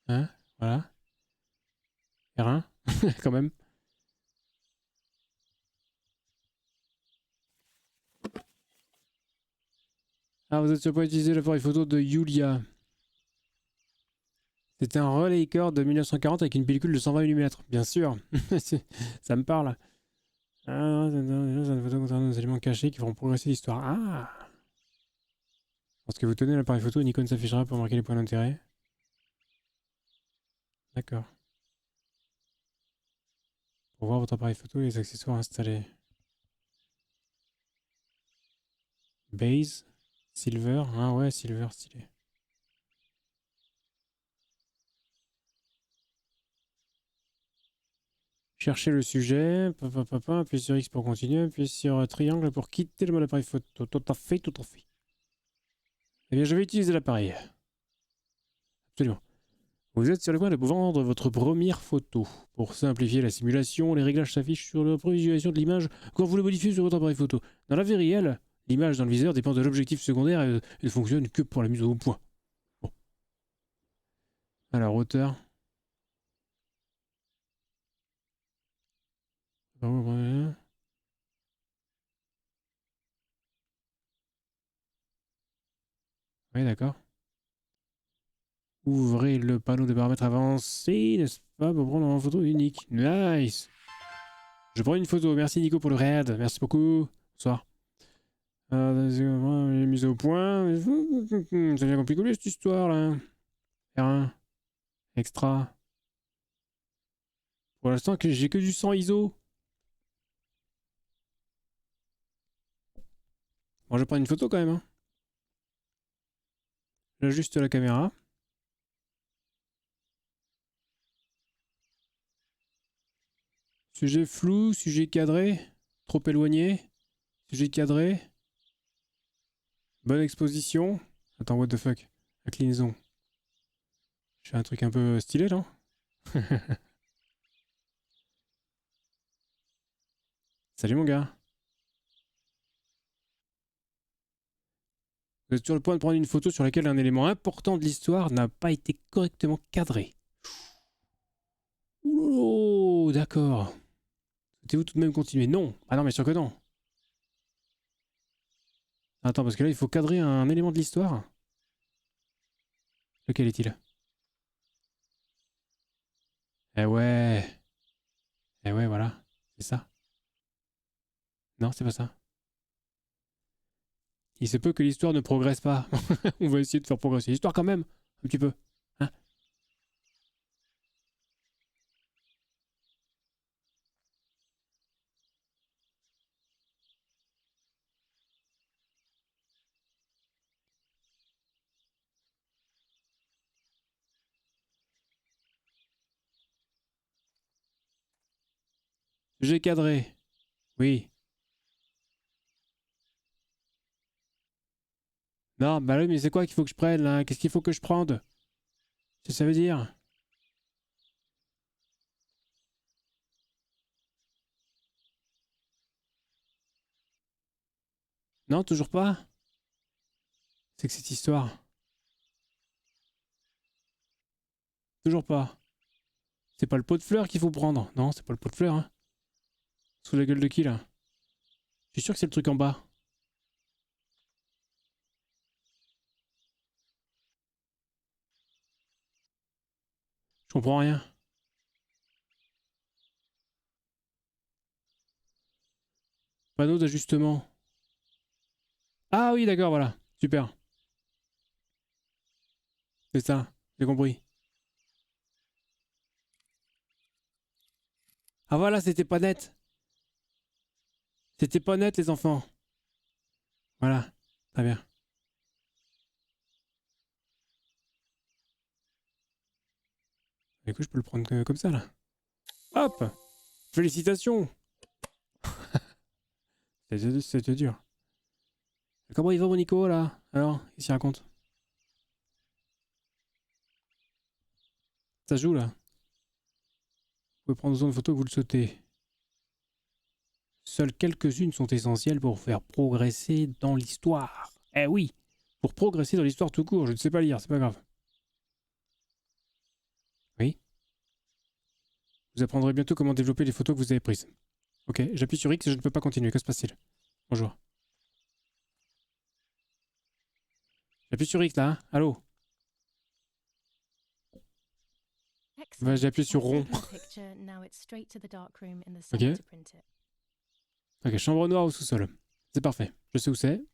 Speaker 1: Hein? Voilà. Y'a rien? Quand même. Ah, vous êtes sûr pas utiliser l'appareil photo de Julia. C'était un Relaker de 1940 avec une pellicule de 120 mm. Bien sûr. Ça me parle. Ah, c'est une photo concernant nos éléments cachés qui feront progresser l'histoire. Ah! Lorsque vous tenez l'appareil photo, une icône s'affichera pour marquer les points d'intérêt. D'accord. Pour voir votre appareil photo et les accessoires installés. Base. Silver. Ah ouais, silver, stylé. Cherchez le sujet. Appuyez sur X pour continuer. Appuyez sur triangle pour quitter le mode appareil photo. Tout à fait, tout à fait. Eh bien, je vais utiliser l'appareil. Absolument. Vous êtes sur le point de vendre votre première photo. Pour simplifier la simulation, les réglages s'affichent sur la prévisualisation de l'image quand vous le modifiez sur votre appareil photo. Dans la vie réelle, l'image dans le viseur dépend de l'objectif secondaire et ne fonctionne que pour la mise au point. Bon. Alors, hauteur. Oui, d'accord. Ouvrez le panneau de paramètres avancés, n'est-ce pas, pour prendre une photo unique. Nice. Je prends une photo. Merci Nico pour le raid. Merci beaucoup. Bonsoir. Mise au point. Ça devient compliqué cette histoire là. R1. Extra. Pour l'instant, j'ai que du 100 ISO. Bon, je prends une photo quand même. Hein. J'ajuste la caméra. Sujet flou, sujet cadré, trop éloigné, sujet cadré. Bonne exposition. Attends, what the fuck? Inclinaison. Je fais un truc un peu stylé, non? Salut mon gars. Vous êtes sur le point de prendre une photo sur laquelle un élément important de l'histoire n'a pas été correctement cadré. Oh, d'accord. Souhaitez-vous tout de même continuer? Non. Ah non, mais sûr que non. Attends, parce que là, il faut cadrer un élément de l'histoire. Lequel est-il? Eh ouais. Eh ouais, voilà. C'est ça. Non, c'est pas ça. Il se peut que l'histoire ne progresse pas. On va essayer de faire progresser l'histoire quand même. Un petit peu. Hein? J'ai cadré. Oui. Non, bah oui, mais c'est quoi qu'il faut que je prenne là? Qu'est-ce qu'il faut que je prenne? Qu'est-ce que ça veut dire? Non, toujours pas? C'est que cette histoire. Toujours pas. C'est pas le pot de fleurs qu'il faut prendre. Non, c'est pas le pot de fleurs, hein. Sous la gueule de qui là? Je suis sûr que c'est le truc en bas. Je comprends rien. Panneau d'ajustement. Ah oui, d'accord, voilà. Super. C'est ça, j'ai compris. Ah voilà, c'était pas net. C'était pas net, les enfants. Voilà, très bien. Du coup, je peux le prendre comme ça, là. Hop! Félicitations! C'était dur. Comment il va, mon Nico, là? Alors, il s'y raconte. Ça joue, là. Vous pouvez prendre autant de photos que vous le souhaitez. Seules quelques-unes sont essentielles pour faire progresser dans l'histoire. Eh oui! Pour progresser dans l'histoire tout court, je ne sais pas lire, c'est pas grave. Oui? Vous apprendrez bientôt comment développer les photos que vous avez prises. Ok, j'appuie sur X et je ne peux pas continuer. Que se passe-t-il? Bonjour. J'appuie sur X là, hein? Allô? Ouais, j'ai appuyé sur rond. Ok. Ok, chambre noire au sous-sol. C'est parfait. Je sais où c'est.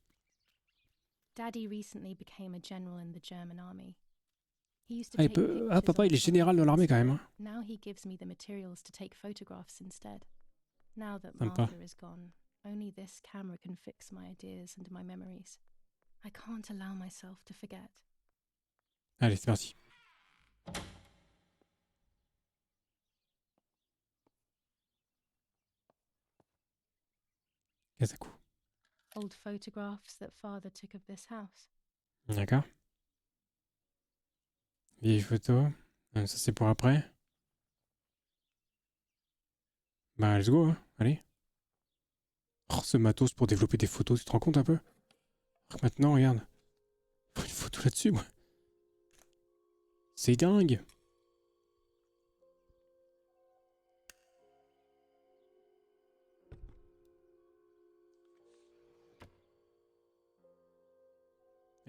Speaker 2: Daddy recently became a general in the German army.
Speaker 1: Ah, papa, il est général dans l'armée quand même. Hein.
Speaker 2: Now he gives me the materials to take photographs instead. Now that
Speaker 1: Sympa.
Speaker 2: Martha is gone, only this camera can fix my ideas and my memories. I can't allow myself to forget.
Speaker 1: Allez, c'est parti. Kazaku.
Speaker 2: Old photographs that father took of this house.
Speaker 1: D'accord. Vieille photo. Ça, c'est pour après. Bah, let's go, hein. Allez. Oh, ce matos pour développer des photos, tu te rends compte un peu? Maintenant, regarde. Une photo là-dessus, moi. C'est dingue.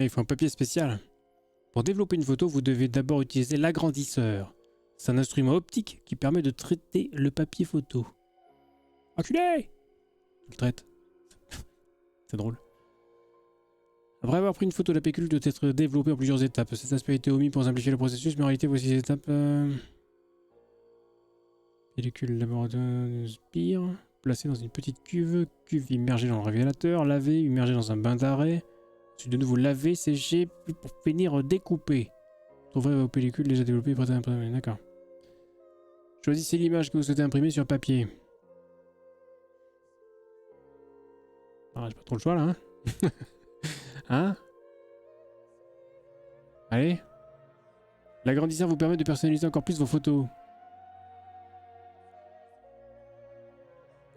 Speaker 1: Et il faut un papier spécial. Pour développer une photo, vous devez d'abord utiliser l'agrandisseur. C'est un instrument optique qui permet de traiter le papier photo. Enculé! Il traite. C'est drôle. Après avoir pris une photo, la pellicule doit être développée en plusieurs étapes. Cet aspect a été omis pour simplifier le processus, mais en réalité, voici les étapes. Pellicule d'abord de spire. Placée dans une petite cuve. Cuve immergée dans le révélateur. Laver, immergée dans un bain d'arrêt. Ensuite de nouveau laver, sécher, puis pour finir découper. Trouverez vos pellicules déjà développées et prêtées à imprimer. D'accord. Choisissez l'image que vous souhaitez imprimer sur papier. Ah, j'ai pas trop le choix là, hein. Hein? Allez. L'agrandisseur vous permet de personnaliser encore plus vos photos.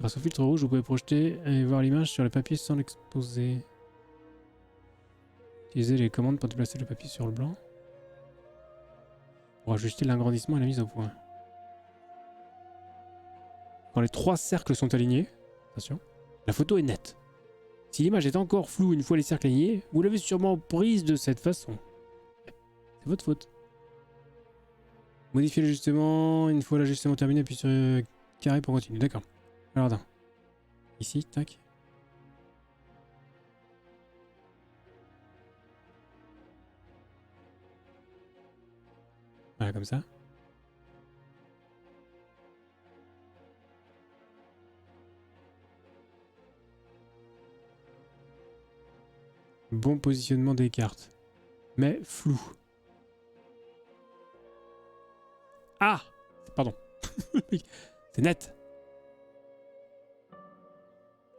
Speaker 1: Grâce au filtre rouge, vous pouvez projeter et voir l'image sur le papier sans l'exposer. Utilisez les commandes pour déplacer le papier sur le blanc. Pour ajuster l'agrandissement et la mise au point. Quand les 3 cercles sont alignés, attention, la photo est nette. Si l'image est encore floue une fois les cercles alignés, vous l'avez sûrement prise de cette façon. C'est votre faute. Modifiez l'ajustement. Une fois l'ajustement terminé, appuyez sur carré pour continuer. D'accord. Alors, attends. Ici, tac. Voilà, comme ça. Bon positionnement des cartes. Mais flou. Ah! Pardon. C'est net.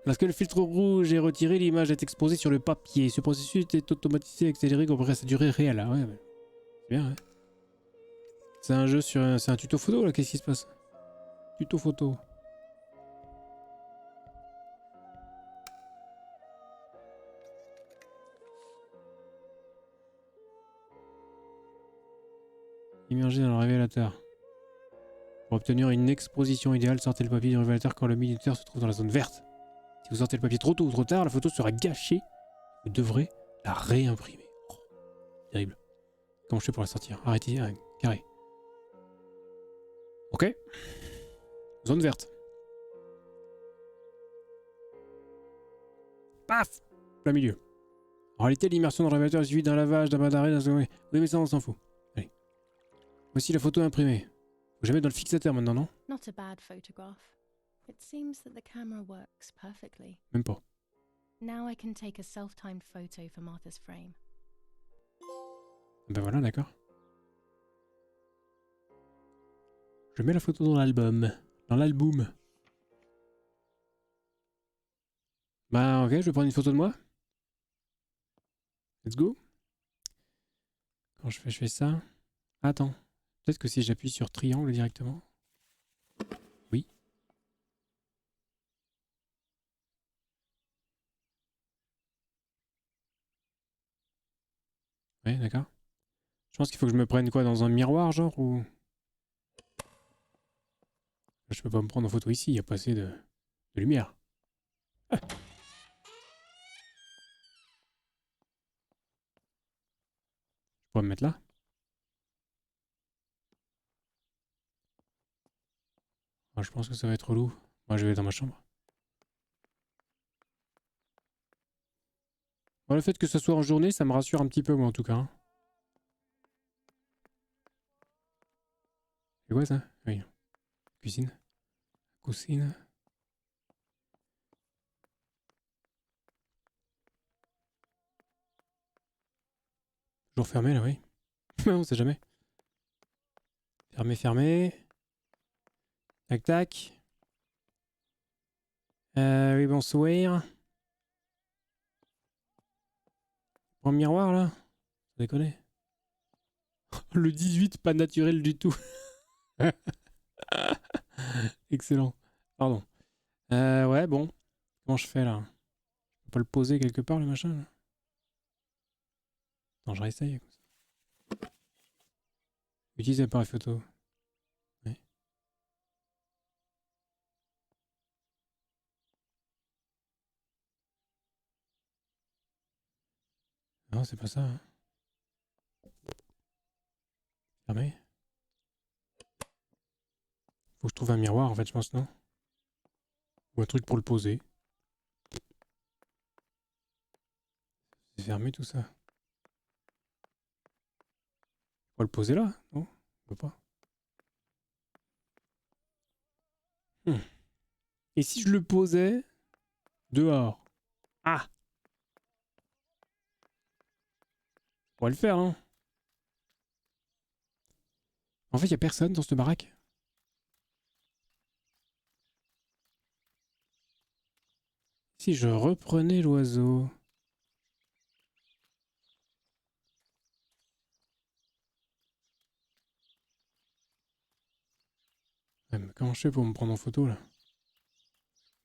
Speaker 1: Lorsque le filtre rouge est retiré, l'image est exposée sur le papier. Ce processus est automatisé et accéléré comparé à sa durée réelle. Ah ouais, c'est bien, hein. C'est un jeu sur... C'est un tuto photo, là. Qu'est-ce qui se passe? Tuto photo. Immergé dans le révélateur. Pour obtenir une exposition idéale, sortez le papier du révélateur quand le minuteur se trouve dans la zone verte. Si vous sortez le papier trop tôt ou trop tard, la photo sera gâchée. Vous devrez la réimprimer. Oh, terrible. Comment je fais pour la sortir? Arrêtez, carré. Ok. Zone verte. Paf! Plein milieu. En réalité, l'immersion dans le révélateur est suivie d'un lavage, d'un bain d'arrêt, Oui, mais ça, on s'en fout. Allez. Voici la photo imprimée. Faut jamais dans le fixateur maintenant, non?
Speaker 2: Not a bad photograph. It seems that the camera works perfectly.
Speaker 1: Même pas.
Speaker 2: Now I can take a self-timed photo for Martha's frame.
Speaker 1: Ben voilà, d'accord. Je mets la photo dans l'album. Dans l'album. Bah ok, je vais prendre une photo de moi. Let's go. Quand je fais ça. Attends. Peut-être que si j'appuie sur triangle directement. Oui. Ouais, d'accord. Je pense qu'il faut que je me prenne quoi dans un miroir, genre, ou... Je peux pas me prendre en photo ici, il n'y a pas assez de lumière. Ah. Je pourrais me mettre là. Ah, je pense que ça va être relou. Moi, je vais dans ma chambre. Bon, le fait que ce soit en journée, ça me rassure un petit peu, moi, en tout cas. Hein. C'est quoi, ça? Oui. Cuisine. Cuisine. Toujours fermé, là, oui. On sait jamais. Fermé, fermé. Tac, tac. Oui, bonsoir. Pour un miroir, là? Ça déconne. Le 18, pas naturel du tout. Excellent. Pardon. Ouais, bon. Comment je fais, là? Je peux pas le poser quelque part, le machin, là? Attends, je réessaye. Utilise l'appareil photo. Ouais. Non, c'est pas ça. Hein. Fermé. Faut que je trouve un miroir, en fait, je pense, non? Ou un truc pour le poser. C'est fermé, tout ça. On va le poser là? Non? On peut pas. Et si je le posais dehors? Ah! On va le faire, hein? En fait, il n'y a personne dans cette baraque. Si je reprenais l'oiseau. Ouais, mais comment je fais pour me prendre en photo là?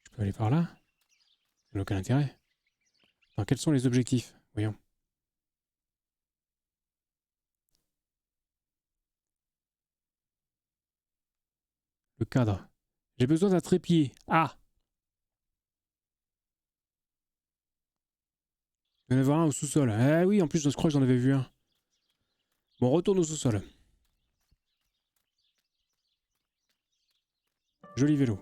Speaker 1: Je peux aller par là? Ça n'a aucun intérêt. Enfin, quels sont les objectifs? Voyons. Le cadre. J'ai besoin d'un trépied. Ah! Il y en avait un au sous-sol. Eh oui, en plus, je crois que j'en avais vu un. Bon, on retourne au sous-sol. Joli vélo.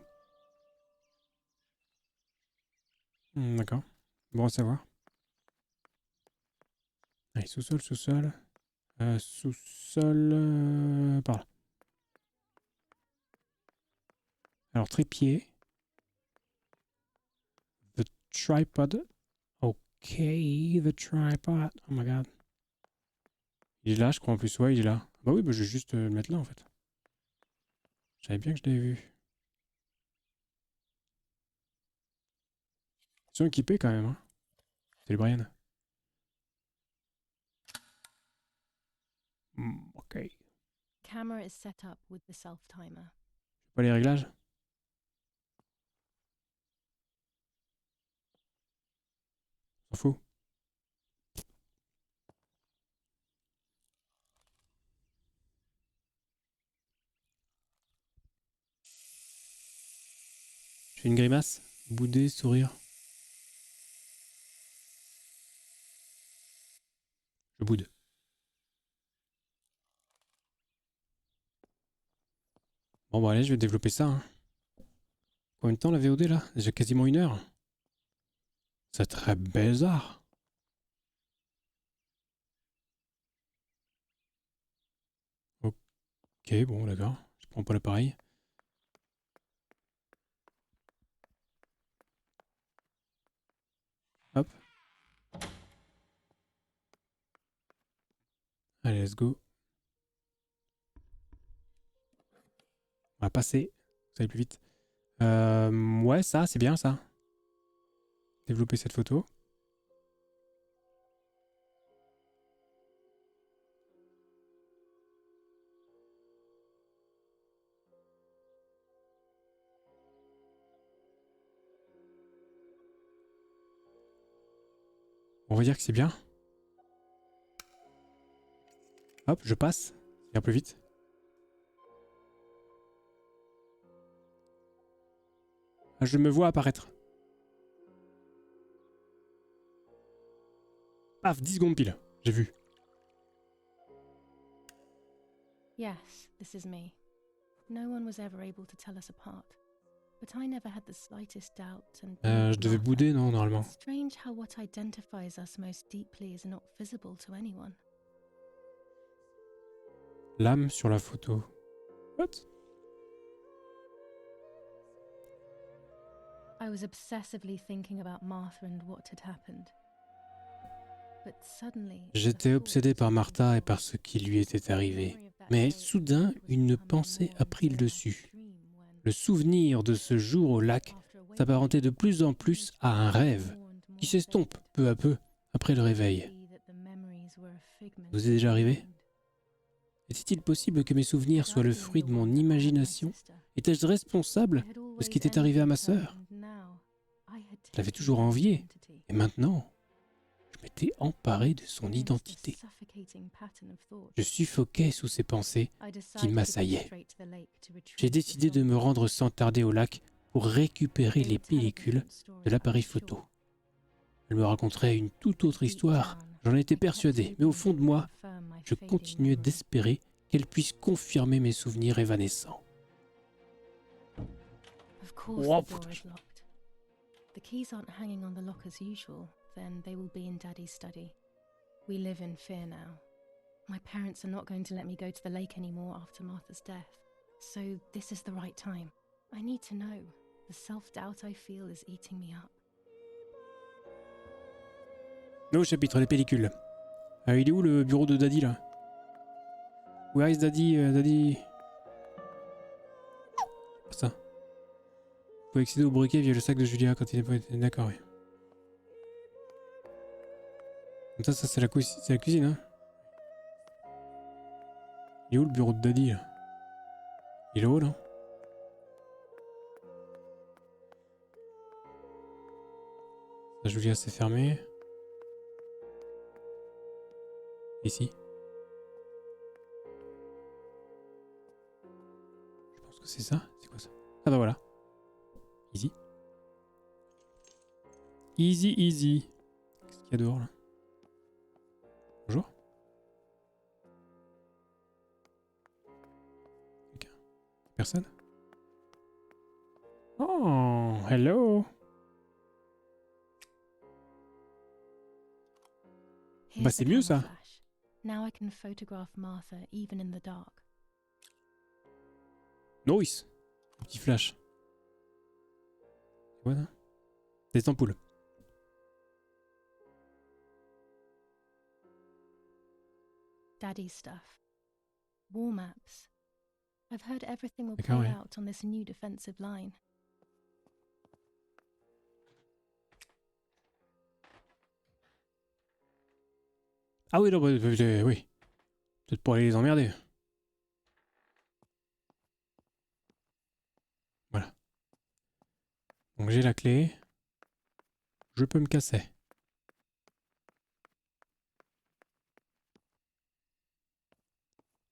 Speaker 1: D'accord. Bon à savoir. Allez, sous-sol, sous-sol. Sous-sol... par là. Alors, trépied. The tripod. Ok, the tripod. Oh my god. Il est là, je crois en plus. Ouais, il est là. Bah oui, bah, je vais juste le mettre là en fait. Je savais bien que je l'avais vu. Ils sont équipés quand même, hein. C'est les Brian. Ok.
Speaker 2: Camera is set up with the self-timer.
Speaker 1: Pas les réglages? S'en fout. Je fais une grimace. Bouder, sourire. Je boude. Bon bah allez, je vais développer ça. Hein. Combien de temps la VOD là? Déjà quasiment 1 heure. C'est très bizarre. Ok, bon d'accord. Je prends pas l'appareil. Hop. Allez, let's go. On va passer. Ça va plus vite. Ouais, ça, c'est bien ça. Développer cette photo. On va dire que c'est bien. Hop, je passe. Un peu vite. Ah, je me vois apparaître. Paf, 10 secondes pile. J'ai vu.
Speaker 2: Yes, this is me. No one was ever able to tell us apart. But I never had the slightest doubt and
Speaker 1: Je devais bouder, non, normalement.
Speaker 2: strange how what identifies us most deeply is not visible to anyone.
Speaker 1: L'âme sur la photo. What?
Speaker 2: I was obsessively thinking about Martha and what had happened. But suddenly,
Speaker 1: J'étais obsédé par Martha et par ce qui lui était arrivé. Mais soudain, une pensée a pris le dessus. Le souvenir de ce jour au lac s'apparentait de plus en plus à un rêve qui s'estompe peu à peu après le réveil. Vous est déjà arrivé? Était-il possible que mes souvenirs soient le fruit de mon imagination? Étais-je responsable de ce qui était arrivé à ma sœur? Je l'avais toujours enviée, et maintenant, je m'étais emparé de son identité. Je suffoquais sous ces pensées qui m'assaillaient. J'ai décidé de me rendre sans tarder au lac pour récupérer les pellicules de l'appareil photo. Elle me raconterait une toute autre histoire, j'en étais persuadé, mais au fond de moi, je continuais d'espérer qu'elle puisse confirmer mes souvenirs évanescents. Oh, putain.
Speaker 2: The keys aren't hanging on the lock as usual, then they will be in Daddy's study. We live in fear now. My parents are not going to let me go to the lake anymore after Martha's death. So this is the right time. I need to know. The self-doubt I feel is eating me up.
Speaker 1: Au chapitre, les pellicules. Il est où le bureau de Daddy là? Where is Daddy? Daddy. Ça. pouvez accéder au briquet via le sac de Julia quand il n'est pas... D'accord, oui. Donc ça c'est la cuisine, hein. Il est où le bureau de Daddy, là? Il est haut, là? Ça, Julia, c'est fermé. Ici. Je pense que c'est ça. C'est quoi ça? Ah bah voilà. Easy. Easy, easy. Qu'est-ce qu'il y a dehors, là? Bonjour. Quelqu'un? Personne? Oh, hello. Bah c'est mieux ça.
Speaker 2: Now I can photograph Martha even in the dark.
Speaker 1: Nice. Un petit flash. Voilà. Des ampoules.
Speaker 2: Daddy's stuff. War maps. I've heard everything will
Speaker 1: D'accord,
Speaker 2: play
Speaker 1: ouais.
Speaker 2: out on this new defensive line.
Speaker 1: Ah oui, non, bah, oui. Peut-être pour aller les emmerder. Voilà. Donc j'ai la clé. Je peux me casser.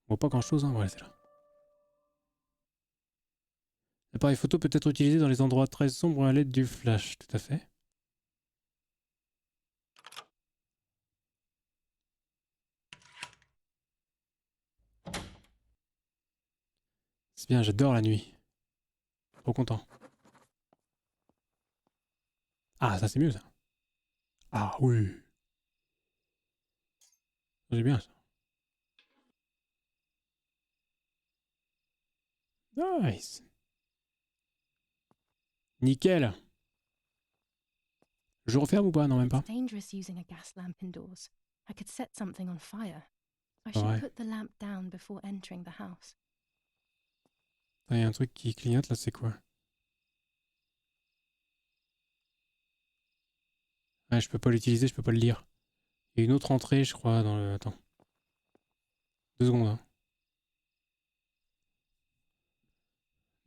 Speaker 1: Bon, pas grand chose, hein. Voilà, c'est là. L'appareil photo peut être utilisé dans les endroits très sombres à l'aide du flash. Tout à fait. C'est bien, j'adore la nuit. Trop content. Ah, ça c'est mieux ça. Ah oui. C'est bien ça. Nice. Nickel. Je referme ou pas? Non, même pas.
Speaker 2: It's dangerous using a gas lamp indoors. I could set something on fire. I
Speaker 1: Pas vrai.
Speaker 2: should put the lamp down before entering the house.
Speaker 1: Il y a un truc qui clignote là, c'est quoi? Ouais, je peux pas l'utiliser, je peux pas le lire. Il y a une autre entrée, je crois, dans le... Attends. 2 secondes. Hein.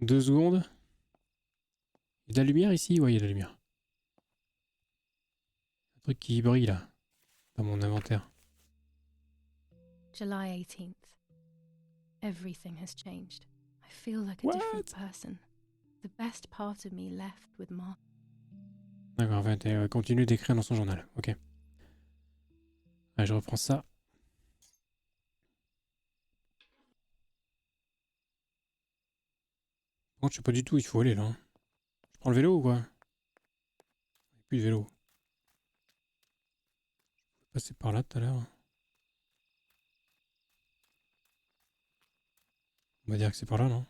Speaker 1: 2 secondes. Il y a de la lumière ici? Ouais, il y a de la lumière. Un truc qui brille là, dans mon inventaire.
Speaker 2: July 18th. Everything has changed. I feel like a different person. The best part of me left with Mark.
Speaker 1: D'accord, en fait, elle continue d'écrire dans son journal. Ok. Allez, je reprends ça. Bon, je sais pas du tout, il faut aller là. Hein. Je prends le vélo ou quoi? Il n'y a plus de vélo. Je peux passer par là tout à l'heure. On va dire que c'est par là, non?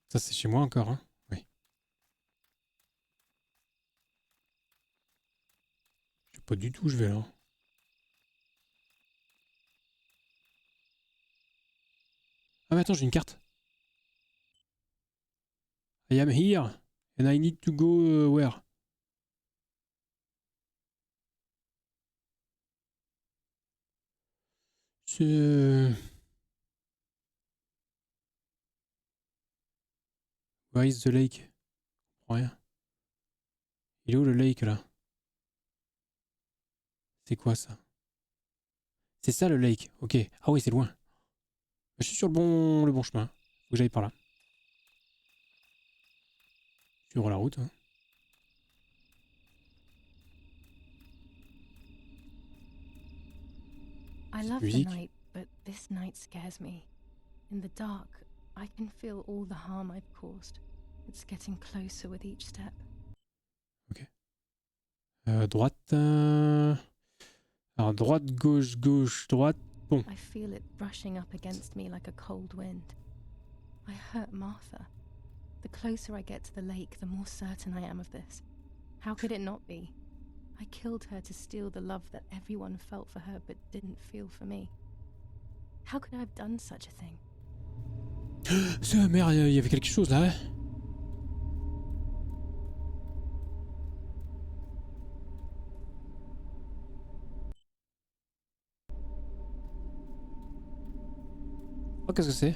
Speaker 1: Ça, c'est chez moi encore, hein? Oui. Je sais pas du tout où je vais là. Ah, mais attends, j'ai une carte. I am here and I need to go where? C'est... Where is the lake? Je comprends rien. Il est où le lake là? C'est quoi ça? C'est ça le lake, ok. Ah oui, c'est loin. Je suis sur le bon chemin. Faut que j'aille par là. Sur la route. Hein.
Speaker 2: I love the
Speaker 1: Musique.
Speaker 2: night, but this night scares me. In the dark, I can feel all the harm I've caused. It's getting closer with each step.
Speaker 1: Ok. Droite. Alors droite, gauche, gauche, droite. Bon.
Speaker 2: I feel it brushing up against me like a cold wind. I hurt Martha. The closer I get to the lake, the more certain I am of this. How could it not be? I killed her to steal the love that everyone felt for her but didn't feel for me. How could I have done such a thing?
Speaker 1: C'est merde, il y avait quelque chose là. Hein. Oh, qu'est-ce que c'est?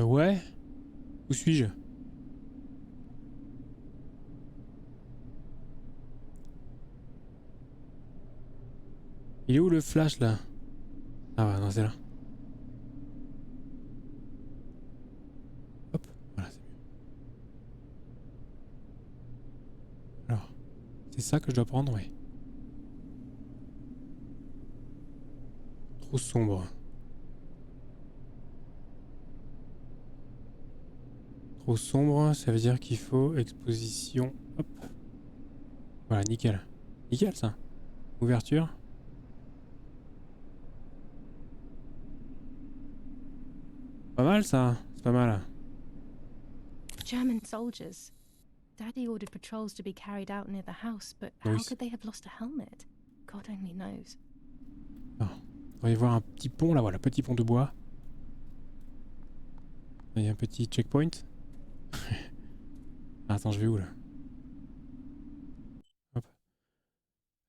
Speaker 1: Ouais. Où suis-je? Il est où le flash là? Ah ouais, non, c'est là. Hop, voilà, c'est mieux. Alors, c'est ça que je dois prendre, oui. Trop sombre. Trop sombre, ça veut dire qu'il faut exposition. Hop. Voilà, nickel. Nickel ça. Ouverture. Pas mal ça, c'est pas mal.
Speaker 2: German soldiers. Daddy ordered patrols to be carried out near the house, but how
Speaker 1: Oui.
Speaker 2: could they have lost a helmet? God only knows.
Speaker 1: Ah, on va y voir un petit pont là, voilà, petit pont de bois. Il y a un petit checkpoint. Attends, je vais où là? Hop.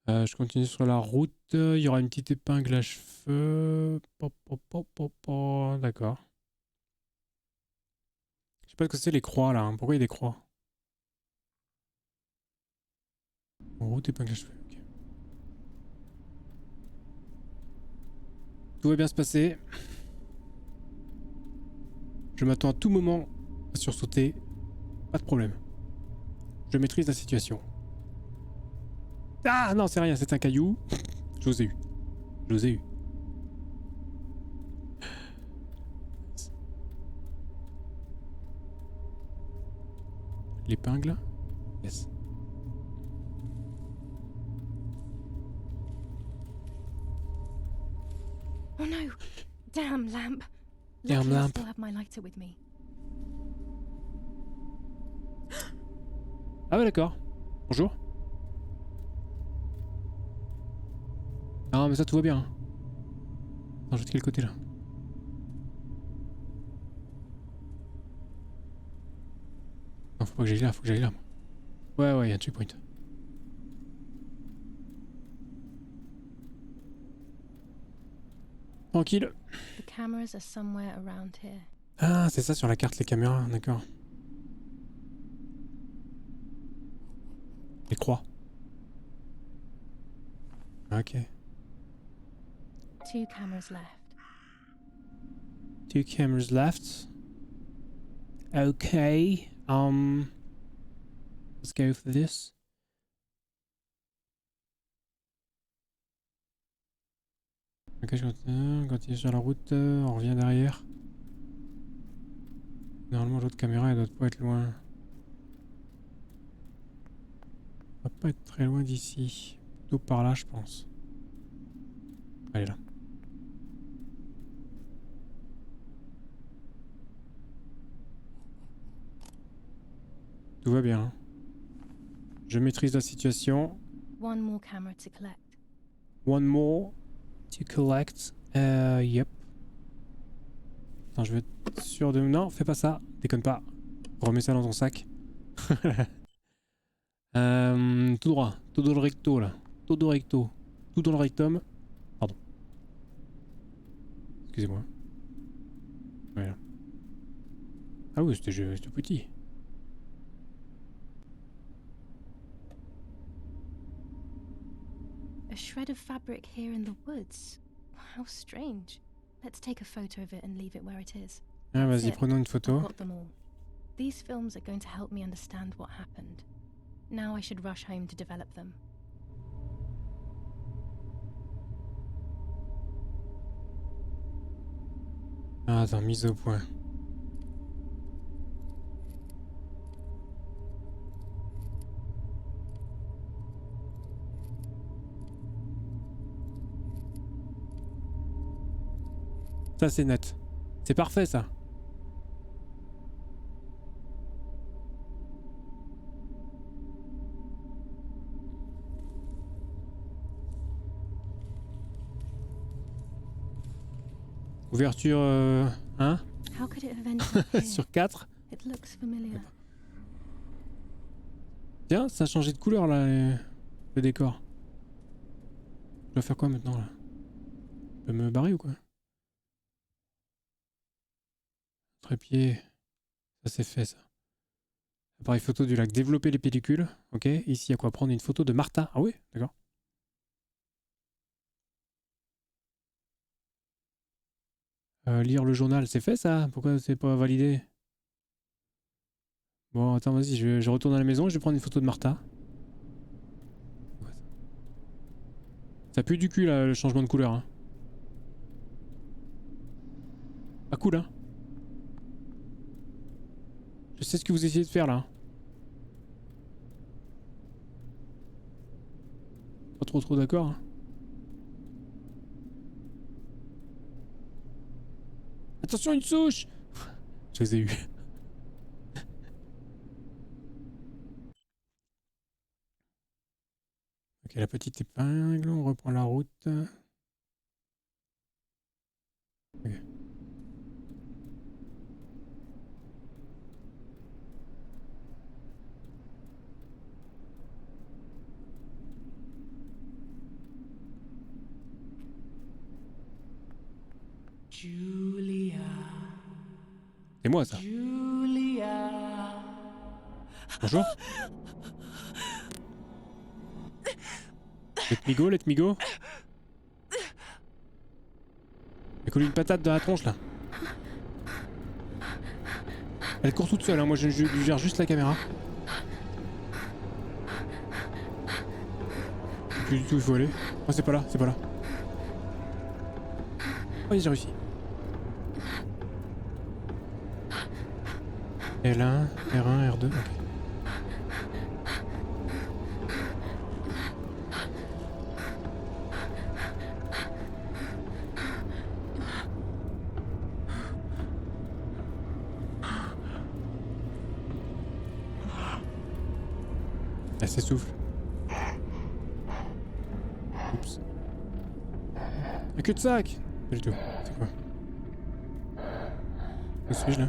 Speaker 1: Je continue sur la route. Il y aura une petite épingle à cheveux. D'accord. Je sais pas ce que c'est les croix là. Hein. Pourquoi il y a des croix? Route, épingle à cheveux. Okay. Tout va bien se passer. Je m'attends à tout moment à sursauter. Pas de problème. Je maîtrise la situation. Ah non, c'est rien, c'est un caillou. Je vous ai eu. Je vous ai eu. L'épingle. Yes.
Speaker 2: Oh no! Damn lamp!
Speaker 1: Damn
Speaker 2: Lucky I
Speaker 1: lamp.
Speaker 2: still have my lighter with me.
Speaker 1: Ah ouais, d'accord. Bonjour. Non, mais ça, tout va bien. Attends, je vais de quel côté là? Non, faut pas que j'aille là, faut que j'aille là. Ouais, ouais, il y a un checkpoint. Tranquille.
Speaker 2: The cameras are somewhere around here.
Speaker 1: Ah, c'est ça sur la carte, les caméras, d'accord. Les croix. Ok.
Speaker 2: 2 cameras left.
Speaker 1: 2 cameras left. Okay. Let's go for this. Ok, je continue sur la route, on revient derrière. Normalement l'autre caméra elle doit pas être loin. Elle doit pas être très loin d'ici. Plutôt par là je pense. Elle est là. Tout va bien. Je maîtrise la situation.
Speaker 2: One more camera to collect.
Speaker 1: One more to collect. Yep. Attends, je vais être sûr de... Non, fais pas ça. Déconne pas. Remets ça dans ton sac. Tout droit. Tout dans le recto, là. Tout dans le recto. Tout dans le rectum. Pardon. Excusez-moi. Voilà. Ah oui, c'était petit.
Speaker 2: A shred of fabric here in the woods. How strange. Let's take a photo of it and leave it where it is.
Speaker 1: Ah,
Speaker 2: That's
Speaker 1: vas-y,
Speaker 2: it.
Speaker 1: prenons une
Speaker 2: I've
Speaker 1: photo.
Speaker 2: got them all. These films are going to help me understand what happened. Now I should rush home to develop them.
Speaker 1: Ah, attends, mise au point. Ça c'est net. C'est parfait ça. Ouverture 1
Speaker 2: How could it have ended up here?
Speaker 1: sur 4.
Speaker 2: It looks familiar.
Speaker 1: Tiens, ça a changé de couleur là, le décor. Je dois faire quoi maintenant là? Je peux me barrer ou quoi? Trépied. Ça c'est fait ça. Appareil photo du lac. Développer les pellicules. Ok. Ici, il y a quoi? Prendre une photo de Martha. Ah oui, d'accord. Lire le journal, c'est fait ça? Pourquoi c'est pas validé? Bon, attends, vas-y, je retourne à la maison et je vais prendre une photo de Martha. Ça pue du cul là, le changement de couleur. Hein. Pas cool, hein? Je sais ce que vous essayez de faire là. Pas trop d'accord. Hein. Attention, une souche! Je les ai eus. Ok, la petite épingle, on reprend la route. Ok.
Speaker 8: Julia.
Speaker 1: C'est moi ça.
Speaker 8: Julia.
Speaker 1: Bonjour. Let me go, let me go. J'ai collé une patate dans la tronche là. Elle court toute seule, hein. Moi je gère juste la caméra. Plus du tout, il faut aller. Oh, c'est pas là, c'est pas là. Oh, j'ai réussi. L1, R1, R2, ok. Elle s'essouffle. Oups. Un cul-de-sac! Pas du tout. C'est quoi? Où suis-je là?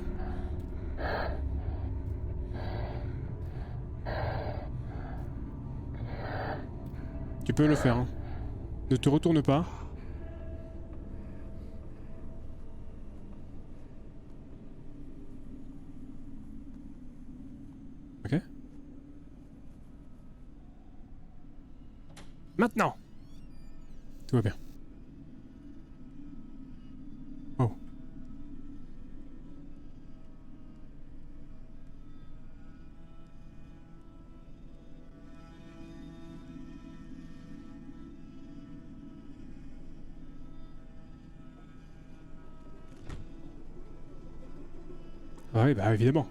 Speaker 1: Tu peux le faire, hein. Ne te retourne pas. Ok. Maintenant! Tout va bien. Oh. Ah oui, bah évidemment.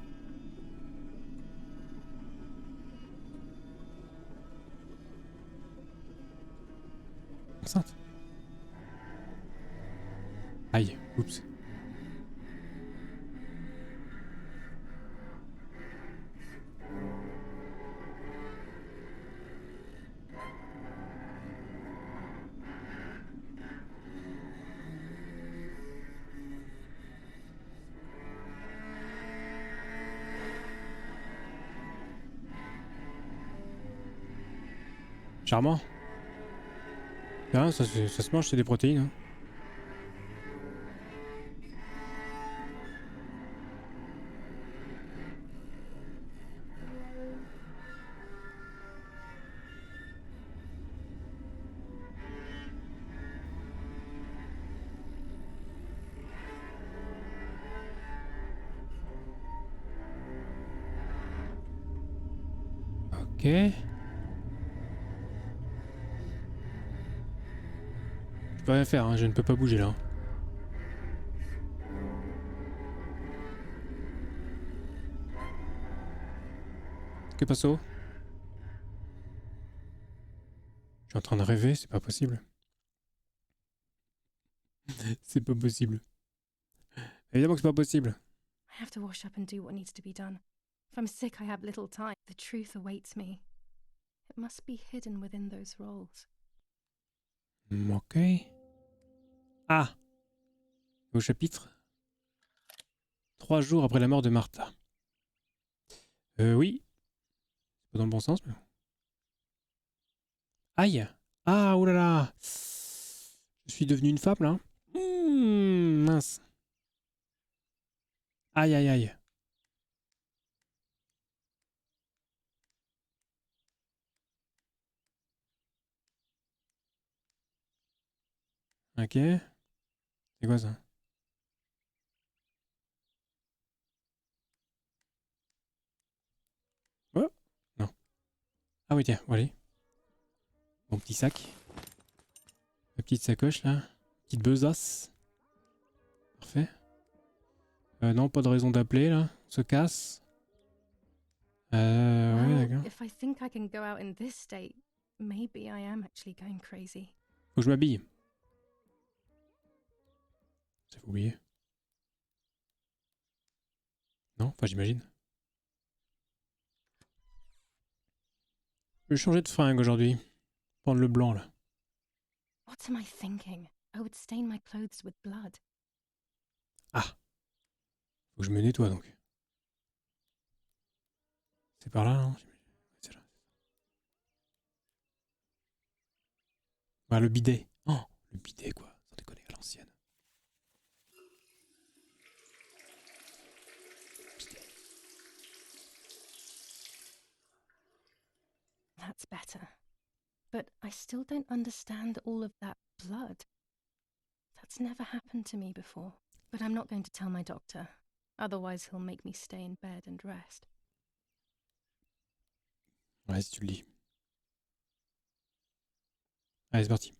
Speaker 1: Enceinte. Aïe, oups. Charmant. Ah, ça se mange, c'est des protéines. Hein. Ok. Je peux rien faire, hein, je ne peux pas bouger là. Que passo? Je suis en train de rêver, c'est pas possible. C'est pas possible. Évidemment que c'est pas possible.
Speaker 2: I have to wash up and do what needs to be done. If I'm sick, I have little time. The truth awaits me. It must be hidden within those rolls.
Speaker 1: Ok. Ah. Au chapitre. 3 jours après la mort de Martha. Oui. C'est pas dans le bon sens, mais... Aïe. Ah, oulala. Je suis devenu une femme, là. Mince. Aïe, aïe, aïe. Ok. C'est quoi ça? Oh. Non. Ah oui, tiens, allez. Mon petit sac. Ma petite sacoche, là. Petite besace. Parfait. Non, pas de raison d'appeler, là. On se casse. Ouais, d'accord.
Speaker 2: If I think I can go out in this state, maybe I am actually going crazy.
Speaker 1: Faut que je m'habille. C'est oublié. Non, enfin j'imagine. Je vais changer de fringue aujourd'hui. Prendre le blanc là.
Speaker 2: What am I thinking? I would stain my clothes with blood.
Speaker 1: Ah. Faut que je me nettoie donc. C'est par là, non? C'est là. Ah, le bidet. Oh, le bidet quoi. Sans déconner à l'ancienne.
Speaker 2: That's better. But I still don't understand all of that blood. That's never happened to me before. But I'm not going to tell my doctor. Otherwise he'll make me stay in bed and rest.
Speaker 1: Ouais, si tu le dis. Allez, c'est parti.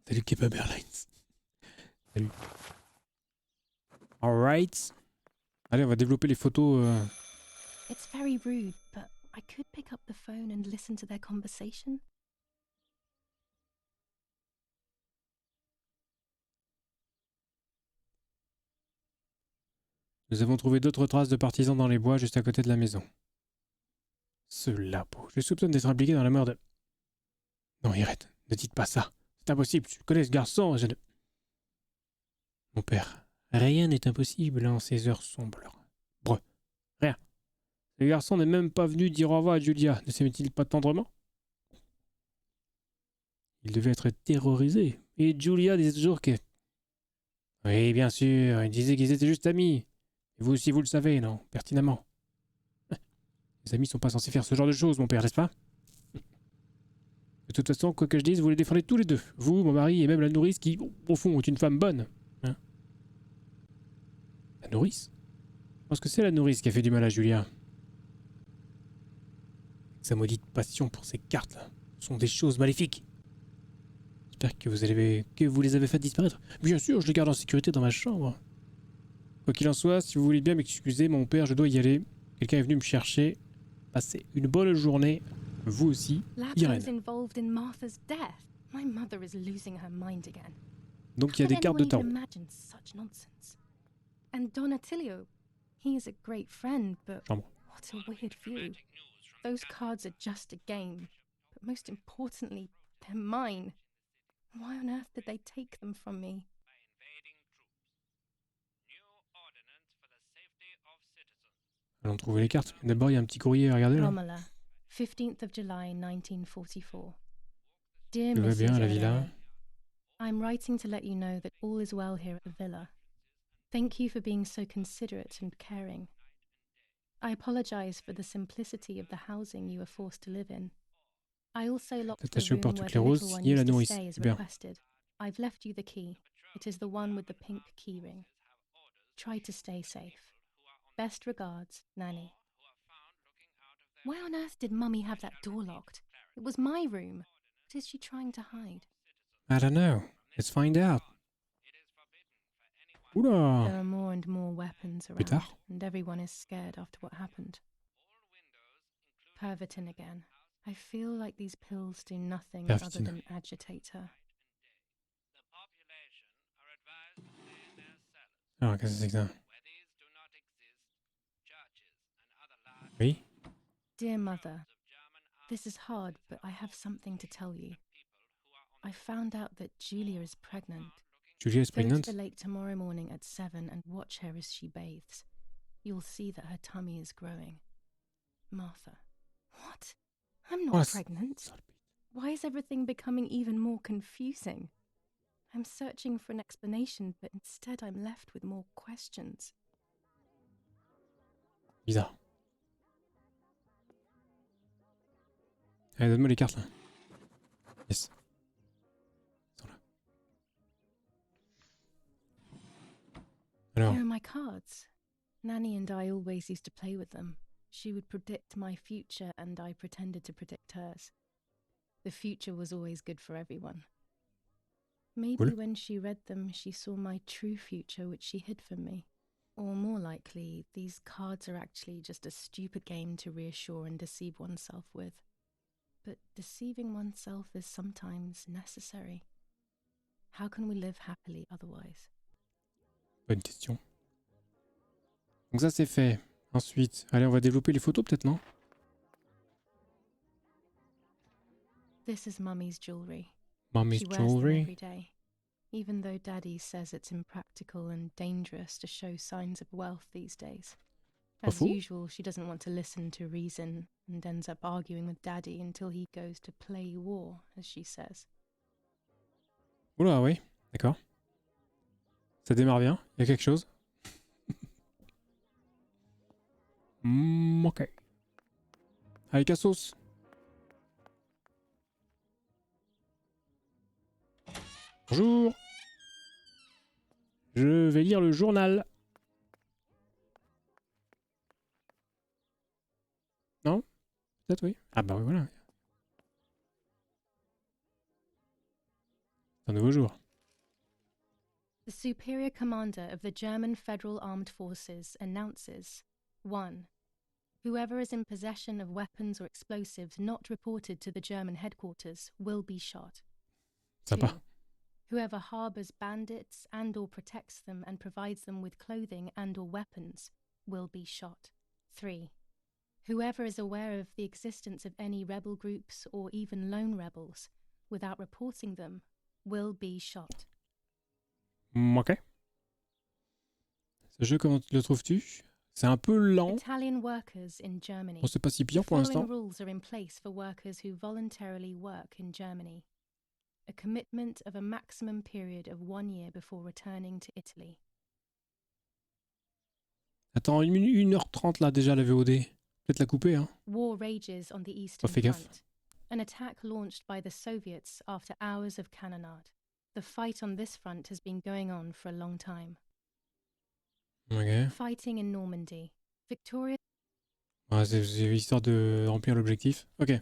Speaker 1: Salut Kebab Airlines. Salut. Alright. Allez, on va développer les photos.
Speaker 2: It's very rude, but I could pick up the phone and listen to their conversation.
Speaker 1: Nous avons trouvé d'autres traces de partisans dans les bois juste à côté de la maison. Ce labo. Je soupçonne d'être impliqué dans la mort de... Non, Irène, ne dites pas ça. C'est impossible, tu connais ce garçon. Mon père, rien n'est impossible en ces heures sombres. Bref, rien. Le garçon n'est même pas venu dire au revoir à Julia. Ne s'aimait-il pas tendrement? Il devait être terrorisé. Et Julia disait toujours que... Oui, bien sûr, il disait qu'ils étaient juste amis. Et vous aussi, vous le savez, non? Pertinemment. Les amis sont pas censés faire ce genre de choses, mon père, n'est-ce pas? De toute façon, quoi que je dise, vous les défendez tous les deux. Vous, mon mari et même la nourrice qui, au fond, est une femme bonne. Hein? La nourrice? Je pense que c'est la nourrice qui a fait du mal à Julia. Sa maudite passion pour ces cartes-là sont des choses maléfiques. J'espère que vous les avez fait disparaître. Bien sûr, je les garde en sécurité dans ma chambre. Quoi qu'il en soit, si vous voulez bien m'excuser, mon père, je dois y aller. Quelqu'un est venu me chercher. Passez une bonne journée. Vous aussi, Irène. Donc il y a des cartes de tarot.
Speaker 2: And Donatello, he is a great friend, but
Speaker 1: Chambre.
Speaker 2: what a weird view. Those cards are just a game, but most importantly, they're mine. Why on earth did they take them from me?
Speaker 1: Allons trouver les cartes. D'abord, il y a un petit courrier à regarder là.
Speaker 2: Romola, 15th of July, 1944. Dear
Speaker 1: Je vais bien à la
Speaker 2: Mrs.
Speaker 1: villa.
Speaker 2: Erreur, I'm writing to let you know that all is well here at the villa. Thank you for being so considerate and caring. I apologize for the simplicity of the housing you were forced to live in. I also locked the
Speaker 1: Attaché aux
Speaker 2: room
Speaker 1: portes
Speaker 2: where
Speaker 1: toutes
Speaker 2: the
Speaker 1: les roses,
Speaker 2: little one
Speaker 1: signé la
Speaker 2: used to
Speaker 1: nourrice.
Speaker 2: stay as
Speaker 1: Bien.
Speaker 2: requested. I've left you the key. It is the one with the pink keyring. Try to stay safe. Best regards, Nanny. Why on earth did Mummy have that door locked? It was my room. What is she trying to hide?
Speaker 1: I don't know. Let's find out. Oula.
Speaker 2: There are more and more weapons around,
Speaker 1: Pétard.
Speaker 2: and everyone is scared after what happened. Pervertin again. I feel like these pills do nothing other
Speaker 1: Pervertin.
Speaker 2: than agitate her.
Speaker 1: Alors, qu'est-ce que c'est que ça? Oui?
Speaker 2: Dear Mother, this is hard, but I have something to tell you. I found out that Julia is pregnant.
Speaker 1: Julia is
Speaker 2: Go to
Speaker 1: pregnant?
Speaker 2: the lake tomorrow morning at 7 and watch her as she bathes. You'll see that her tummy is growing. Martha. What? I'm not pregnant. Why is everything becoming even more confusing? I'm searching for an explanation, but instead I'm left with more questions.
Speaker 1: Bizarre. Allez, donne-moi les cartes là. Yes. Ils sont là. Alors.
Speaker 2: Here are my cards. Nanny and I always used to play with them. She would predict my future and I pretended to predict hers. The future was always good for everyone. Maybe
Speaker 1: Cool.
Speaker 2: when she read them, she saw my true future, which she hid from me. Or more likely, these cards are actually just a stupid game to reassure and deceive oneself with. But deceiving oneself is sometimes necessary. How can we live happily otherwise?
Speaker 1: Bonne question. Donc ça c'est fait. Ensuite, allez, on va développer les photos peut-être, non?
Speaker 2: This is Mummy's jewellery.
Speaker 1: Mommy's
Speaker 2: She wears them
Speaker 1: jewelry.
Speaker 2: every day, even though Daddy says it's impractical and dangerous to show signs of wealth these days. As
Speaker 1: faux.
Speaker 2: usual, she doesn't want to listen to reason and ends up arguing with Daddy until he goes to play war, as she says.
Speaker 1: Oula, oui, d'accord. Ça démarre bien, il y a quelque chose. Ok. Allez, cassos. Bonjour. Je vais lire le journal. Non? Peut-être oui. Ah bah oui, voilà. C'est un nouveau jour.
Speaker 2: The Superior Commander of the German Federal Armed Forces announces 1. Whoever is in possession of weapons or explosives not reported to the German headquarters will be shot. 2.
Speaker 1: Sympa.
Speaker 2: Whoever harbors bandits and or protects them and provides them with clothing and or weapons will be shot. 3. Whoever is aware of the existence of any rebel groups or even lone rebels without reporting them will be shot.
Speaker 1: Ok. Ce jeu, comment le trouves-tu? C'est un peu lent.
Speaker 2: Italian workers in Germany.
Speaker 1: Bon, c'est pas si pire
Speaker 2: The
Speaker 1: pour
Speaker 2: following
Speaker 1: l'instant.
Speaker 2: rules are in place for workers who voluntarily work in Germany. A commitment of a maximum period of 1 year before returning to Italy.
Speaker 1: Attends, 1h30 là déjà la VOD. Peut-être la couper, hein.
Speaker 2: War rages on the Eastern
Speaker 1: fais gaffe.
Speaker 2: Front. An attack launched by the Soviets after hours of cannonade. The fight on this front has been going on for a long time.
Speaker 1: Ok.
Speaker 2: Fighting in Normandy. Victoria.
Speaker 1: Ouais, c'est histoire de remplir l'objectif. Ok.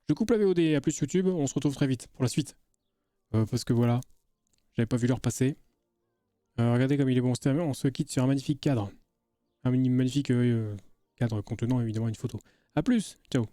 Speaker 1: Je coupe la VOD. À plus YouTube. On se retrouve très vite pour la suite. Parce que voilà. J'avais pas vu l'heure passer. Regardez comme il est bon. On se quitte sur un magnifique cadre. Un magnifique cadre contenant évidemment une photo. A plus. Ciao.